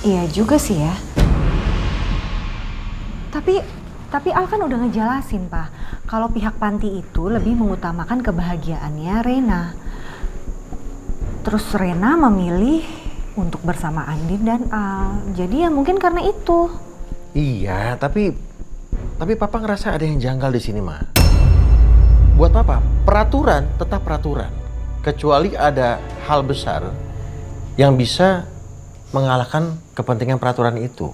Iya juga sih ya. Tapi Al kan udah ngejelasin, Pak, kalau pihak panti itu lebih mengutamakan kebahagiaannya Rena. Terus Rena memilih untuk bersama Andin dan Al. Jadi ya mungkin karena itu. Iya, tapi Papa ngerasa ada yang janggal di sini, Ma. Buat Papa, peraturan tetap peraturan. Kecuali ada hal besar yang bisa mengalahkan kepentingan peraturan itu.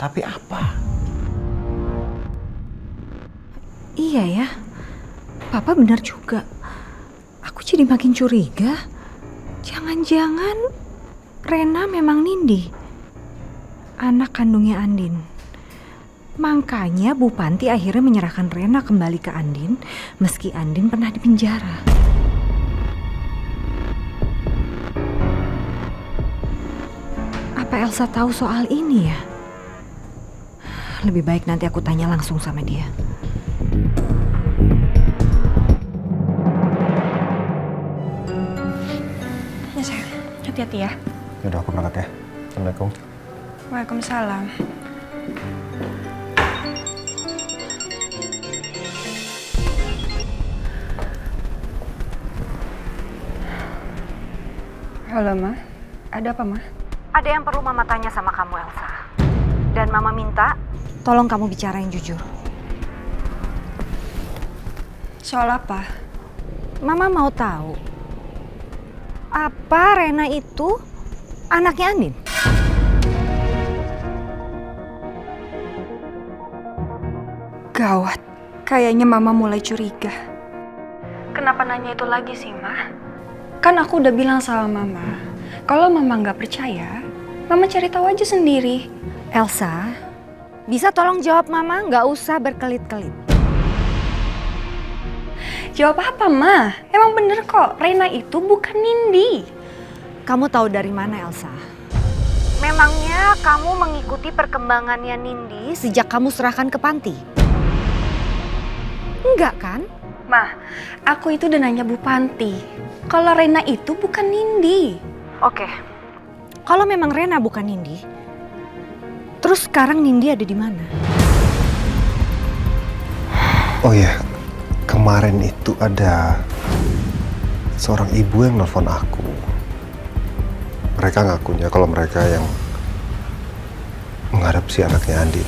Tapi apa? Iya ya, Papa benar juga. Aku jadi makin curiga. Jangan-jangan Rena memang Nindi, anak kandungnya Andin. Makanya Bu Panti akhirnya menyerahkan Rena kembali ke Andin meski Andin pernah dipenjara. Apa Elsa tahu soal ini ya? Lebih baik nanti aku tanya langsung sama dia. Ya sayang, hati-hati ya. Yaudah aku berangkat ya. Assalamualaikum. Waalaikumsalam. Halo, Ma. Ada apa, Ma? Ada yang perlu Mama tanya sama kamu, Elsa. Dan Mama minta, tolong kamu bicara yang jujur. Soal apa? Mama mau tahu, apa Rena itu anaknya Andin? Gawat. Kayaknya Mama mulai curiga. Kenapa nanya itu lagi sih, Ma? Kan aku udah bilang sama Mama, kalau Mama nggak percaya, Mama cari tahu aja sendiri. Elsa, bisa tolong jawab Mama, nggak usah berkelit-kelit. Jawab apa, Ma? Emang bener kok, Rena itu bukan Nindi. Kamu tahu dari mana, Elsa? Memangnya kamu mengikuti perkembangannya Nindi sejak kamu serahkan ke panti? Enggak kan? Ma, aku itu udah nanya Bu Panti. Kalau Rena itu bukan Nindi. Oke. Kalau memang Rena bukan Nindi, terus sekarang Nindi ada di mana? Oh ya, kemarin itu ada seorang ibu yang nelfon aku. Mereka ngakunya kalau mereka yang mengadopsi anaknya Andin.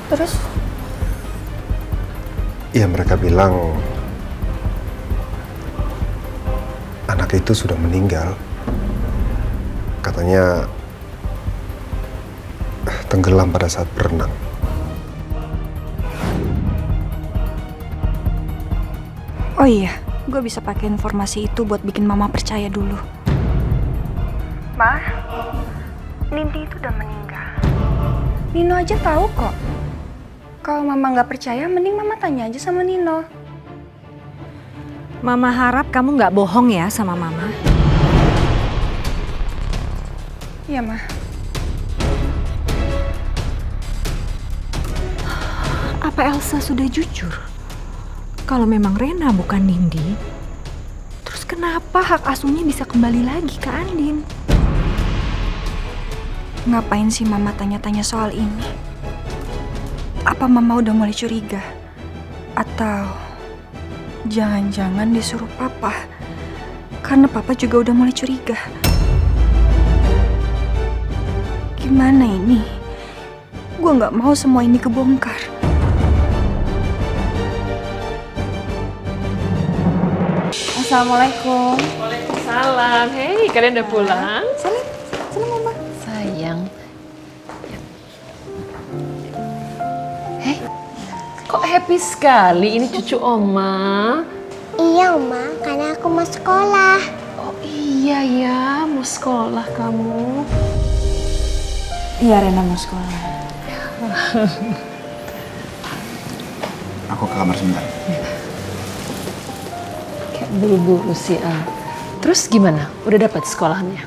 Terus? Ya mereka bilang anak itu sudah meninggal. Katanya tenggelam pada saat berenang. Oh iya, gue bisa pakai informasi itu buat bikin Mama percaya dulu. Ma, Nindi itu udah meninggal. Nino aja tahu kok. Kalau Mama nggak percaya, mending Mama tanya aja sama Nino. Mama harap kamu nggak bohong ya sama Mama. Iya, Ma. Apa Elsa sudah jujur? Kalau memang Rena bukan Nindi, terus kenapa hak asuhnya bisa kembali lagi ke Andin? Ngapain sih Mama tanya-tanya soal ini? Apa Mama udah mulai curiga? Atau jangan-jangan disuruh Papa? Karena Papa juga udah mulai curiga. Gimana ini? Gue nggak mau semua ini kebongkar. Assalamualaikum. Waalaikumsalam. Hei, kalian udah pulang? Salam Mama. Sayang. Hei, kok happy sekali ini cucu Oma? Iya, Oma, karena aku mau sekolah. Oh iya ya, mau sekolah kamu. Iya, Rena mau sekolah. Aku ke kamar sebentar. Kayak buru-buru sih, Terus gimana? Udah dapat sekolahannya?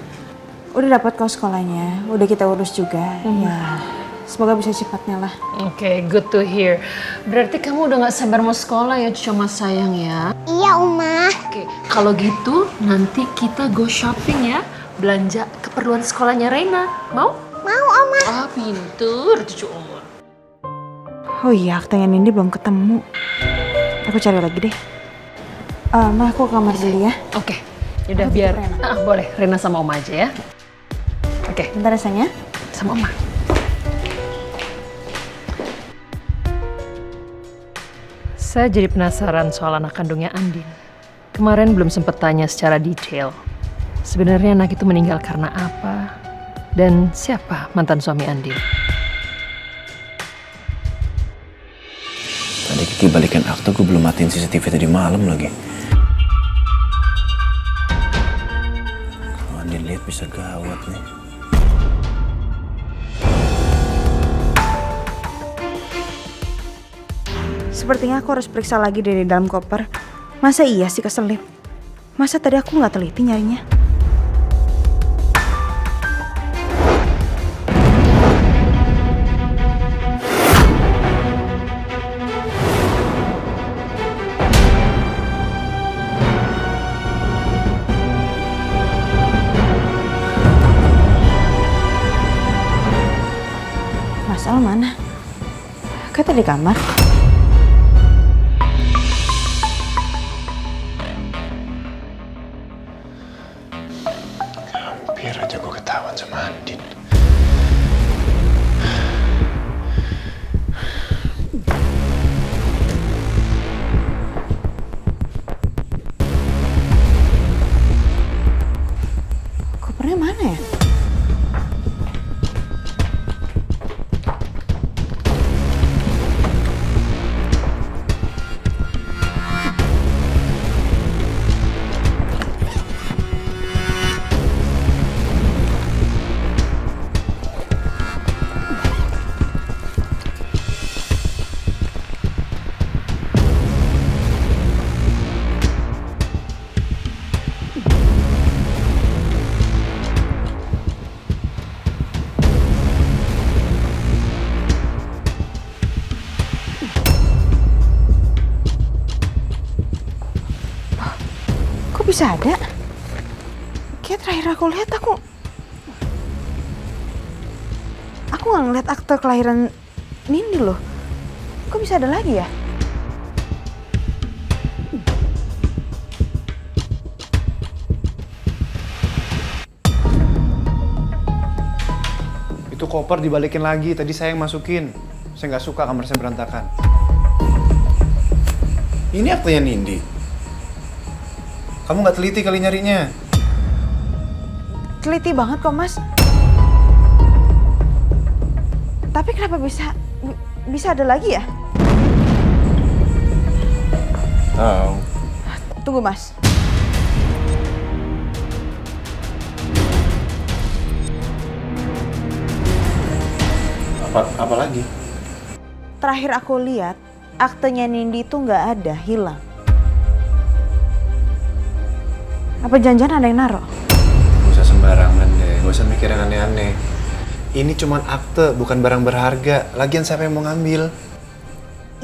Udah dapat kok sekolahnya, udah kita urus juga. Ya, semoga bisa cepatnya lah. Oke, good to hear. Berarti kamu udah gak sabar mau sekolah ya, cucu Oma sayang ya? Iya, Oma. Oke, kalau gitu nanti kita go shopping ya. Belanja keperluan sekolahnya Rena. Mau? Mau, Oma. Ah, pintur cucu Oma. Oh iya, aktenya Nindi belum ketemu. Aku cari lagi deh. Ma, aku ke kamar dulu ya. Oke, yaudah biar boleh Rena sama Oma aja ya. Oke. Bentar ya sayang ya. Sama Oma. Saya jadi penasaran soal anak kandungnya Andin. kemarin belum sempat tanya secara detail. Sebenarnya anak itu meninggal karena apa? Dan siapa mantan suami Andin? Tadi Kiki balikin akte, gue belum matiin CCTV tadi malam lagi. Kalau Andin lihat bisa gawat nih. Sepertinya aku harus periksa lagi dari dalam koper. Masa iya sih keselip? Masa tadi aku nggak teliti nyarinya? Mas Al mana? Kata di kamar. Hampir aja gue ketahuan sama Andin. Kopernya mana ya? Bisa ada? Kayak terakhir aku lihat aku nggak ngeliat akte kelahiran Nindi loh. Kok bisa ada lagi ya? Itu koper dibalikin lagi, tadi saya yang masukin. Saya nggak suka kamar saya berantakan. Ini aktenya Nindi. Kamu nggak teliti kali nyarinya? Teliti banget kok, Mas. Tapi kenapa bisa ada lagi ya? Tahu. Tunggu, Mas. Apa lagi? Terakhir aku lihat, aktenya Nindi itu nggak ada, hilang. Apa jangan-jangan ada yang naruh? Gak usah sembarangan deh, gak usah mikir yang aneh-aneh. Ini cuman akte, bukan barang berharga. Lagian siapa yang mau ngambil?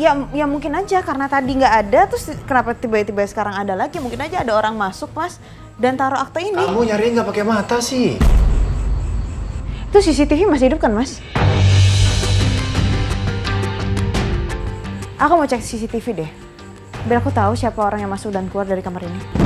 Ya mungkin aja karena tadi nggak ada, terus kenapa tiba-tiba sekarang ada lagi? Mungkin aja ada orang masuk, Mas, dan taruh akte ini. Kamu nyariin nggak pakai mata sih? Itu CCTV masih hidup kan, Mas? Aku mau cek CCTV deh, biar aku tahu siapa orang yang masuk dan keluar dari kamar ini.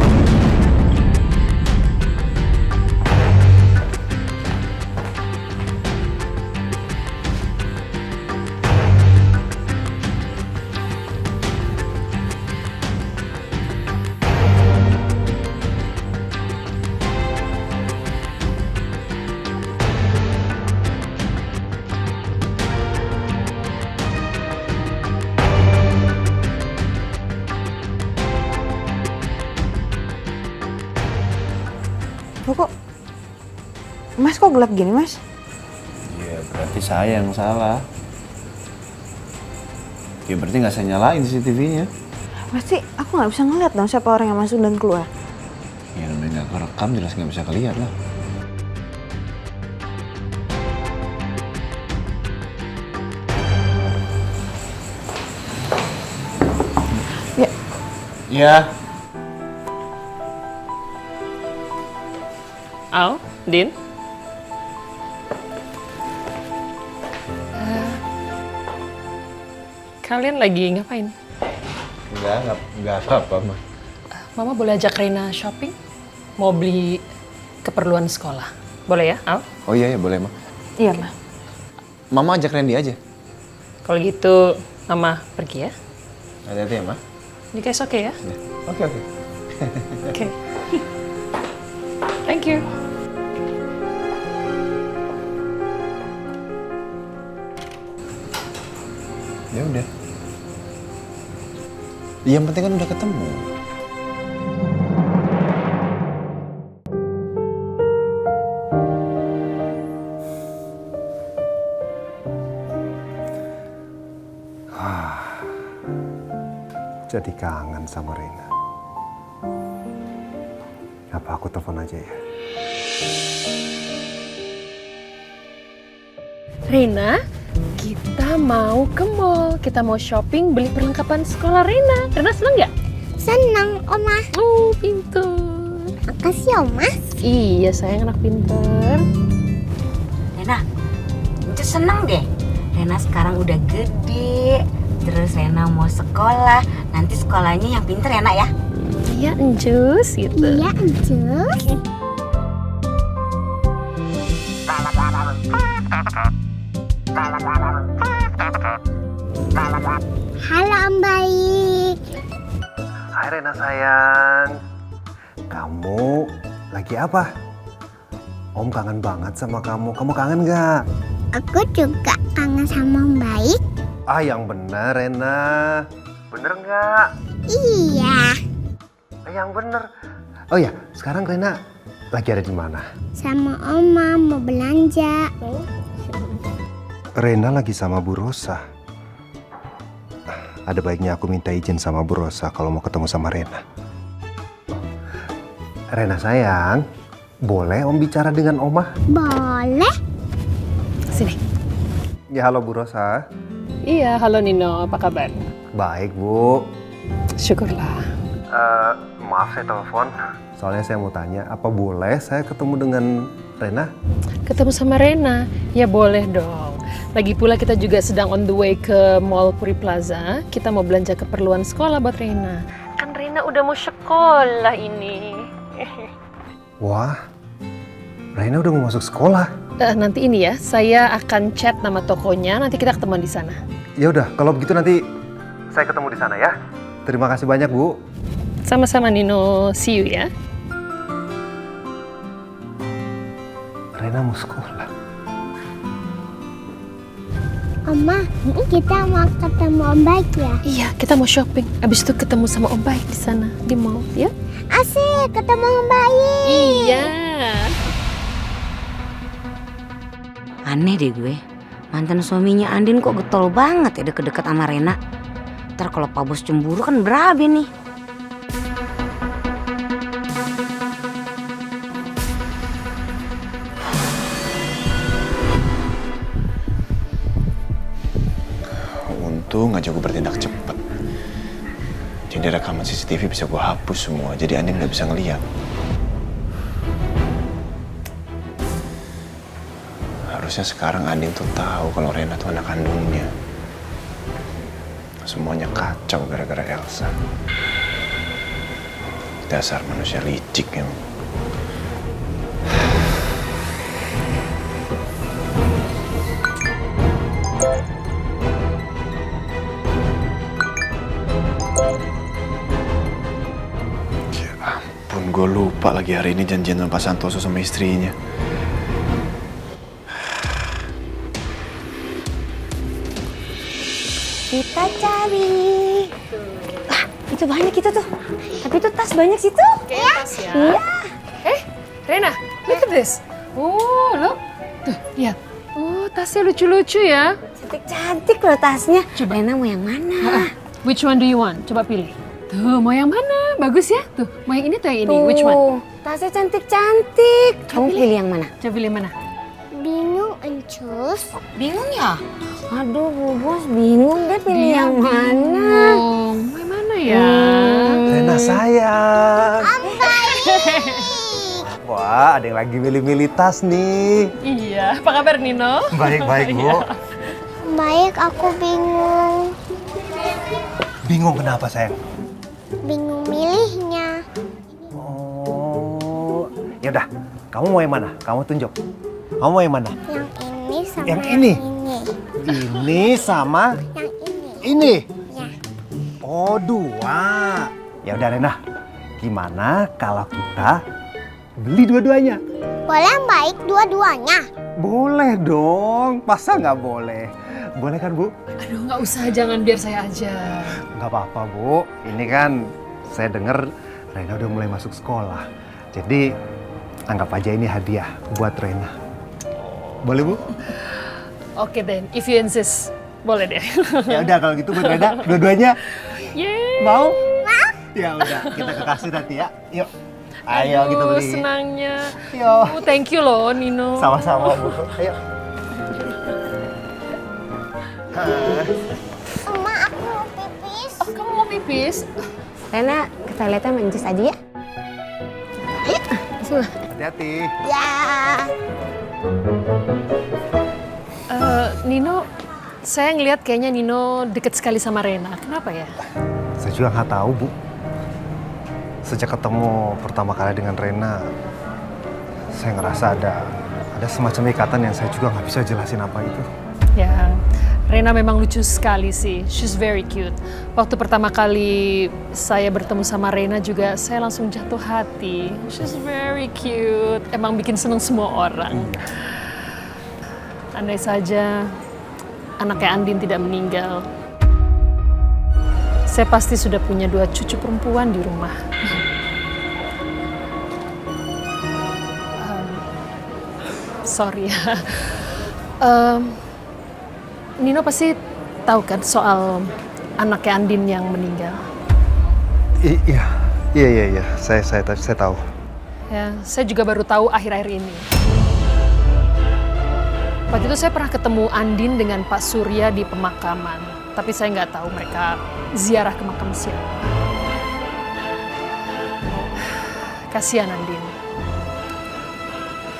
Mas kok gelap gini, Mas? Ya berarti saya yang salah. Ya berarti nggak saya nyalain CCTV-nya. Pasti aku nggak bisa ngeliat dong siapa orang yang masuk dan keluar. Ya namanya nggak kerekam, jelas nggak bisa kelihatan lah. Ya. Ya. Al, Din. Kalian lagi ngapain? Enggak apa-apa, Ma. Mama boleh ajak Reina shopping? Mau beli keperluan sekolah. Boleh ya, Al? Oh iya, boleh, Ma. Iya, Ma. Mama ajak Randy aja. Kalau gitu, Mama pergi ya. Hati-hati ya, Ma. You guys okay ya? Oke. Oke. Thank you. Ya udah. Yang penting kan udah ketemu. Jadi kangen sama Rena. Apa aku telepon aja ya? Rena, kita mau ke mall. Kita mau shopping, beli perlengkapan sekolah Rena. Rena seneng nggak? Seneng, Oma. Oh, pintar. Makasih, Oma. Iya, sayang anak pintar. Rena, Ncus seneng deh. Rena sekarang udah gede. Terus Rena mau sekolah. Nanti sekolahnya yang pinter ya, Nak ya? Iya, Ncus gitu. Iya, Ncus. Halo, Om Baik. Hai Rena sayang. Kamu lagi apa? Om kangen banget sama kamu. Kamu kangen nggak? Aku juga kangen sama Om Baik. Ah, yang benar Rena. Bener nggak? Iya. Yang bener. Oh ya, sekarang Rena lagi ada di mana? Sama Oma mau belanja. Rena lagi sama Bu Rosa. Ada baiknya aku minta izin sama Bu Rosa kalau mau ketemu sama Rena. Rena sayang, boleh Om bicara dengan Oma? Boleh. Sini. Ya, halo Bu Rosa. Iya, halo Nino, apa kabar? Baik, Bu. Syukurlah. Maaf saya telepon. Soalnya saya mau tanya, apa boleh saya ketemu dengan Rena? Ketemu sama Rena? Ya boleh dong. Lagi pula kita juga sedang on the way ke Mall Puri Plaza. Kita mau belanja keperluan sekolah buat Rena. Kan Rena udah mau sekolah ini. Wah, Rena udah mau masuk sekolah. Nanti ini ya, saya akan chat nama tokonya. Nanti kita ketemuan di sana. Ya udah, kalau begitu nanti saya ketemu di sana ya. Terima kasih banyak, Bu. Sama-sama Nino, see you ya. Rena mau sekolah. Oma, kita mau ketemu Om Baik ya? Iya, kita mau shopping. Abis itu ketemu sama Om Baik di sana, di mall, ya? Asik, ketemu Om Baik. Iya. Aneh deh gue. Mantan suaminya Andin kok getol banget ya deket-deket sama Rena. Ntar kalau Pak Bos cemburu kan berabe nih. Untung aja gue bertindak cepat. Jadi rekaman CCTV bisa gue hapus semua. Jadi Andin nggak bisa ngeliat. Harusnya sekarang Andin tuh tahu kalau Rena tuh anak kandungnya. Semuanya kacau gara-gara Elsa. Dasar manusia licik emang. Ya ampun, gue lupa lagi hari ini janjian sama Pak Santoso sama istrinya. Kita cari. Ah, itu banyak itu tuh. Tapi itu tas banyak situ. Kayak tas ya. Iya. Rena, look at this. Oh, look. Tuh, lihat. Oh, tasnya lucu-lucu ya. Cantik-cantik loh tasnya. Coba Rena mau yang mana? Which one do you want? Coba pilih. Tuh, mau yang mana? Bagus ya? Tuh, mau yang ini atau yang ini? Which one? Tasnya cantik-cantik. Kamu pilih yang mana? Coba pilih yang mana? Bingung, Encus. Bingung ya? Aduh, Bu Bos bingung deh pilih yang mana. Mau yang mana ya? Rena sayang. Wah, ada yang lagi milih-milih tas nih. Iya, apa kabar Nino? Baik-baik, Bu. Baik, aku bingung. Bingung kenapa, sayang? Bingung milihnya. Oh, ya udah. Kamu mau yang mana? Kamu tunjuk. Kamu mau yang mana? Yang ini sama Yang ini? Ini sama yang ini. ini. Ya. Oh, dua. Ya udah, Rena. Gimana kalau kita beli dua-duanya? Boleh yang baik dua-duanya? Boleh dong, masa nggak boleh? Boleh kan Bu? Aduh, nggak usah, jangan, biar saya aja. Nggak apa-apa Bu, ini kan saya dengar Rena udah mulai masuk sekolah. Jadi anggap aja ini hadiah buat Rena. Boleh Bu? Oke then, if you insist, boleh deh. Ya udah kalau gitu buat Rena dua-duanya. Yeay. Mau? Ya udah, kita ke kasir nanti ya. Yuk. Ayo kita beli. Senangnya. Yo. Thank you loh Nino. Sama-sama Bu. Ayo. Oma, aku mau pipis. Oh, kamu mau pipis? Rena ke toiletnya sama Njus aja ya. Ayo. Bismillah. Hati-hati. Ya. Nino, saya ngelihat kayaknya Nino deket sekali sama Rena. Kenapa ya? Saya juga nggak tahu Bu. Sejak ketemu pertama kali dengan Rena, saya ngerasa ada semacam ikatan yang saya juga nggak bisa jelasin apa itu. Ya, Rena memang lucu sekali sih. She's very cute. Waktu pertama kali saya bertemu sama Rena juga, saya langsung jatuh hati. She's very cute. Emang bikin seneng semua orang. Andai saja anaknya Andin tidak meninggal, saya pasti sudah punya 2 cucu perempuan di rumah. Sorry ya. Nino pasti tahu kan soal anaknya Andin yang meninggal. Iya. Saya tahu. Ya, saya juga baru tahu akhir-akhir ini. Waktu itu saya pernah ketemu Andin dengan Pak Surya di pemakaman, tapi saya nggak tahu mereka ziarah ke makam siapa. Kasihan Andin.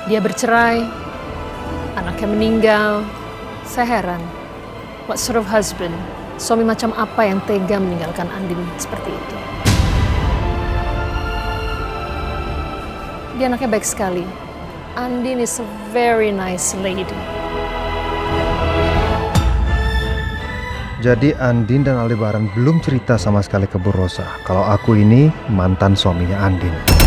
Dia bercerai, anaknya meninggal. Saya heran, what sort of husband, suami macam apa yang tega meninggalkan Andin seperti itu. Dia anaknya baik sekali. Andin is a very nice lady. Jadi Andin dan Aldebaran belum cerita sama sekali ke Bu Rosa kalau aku ini mantan suaminya Andin.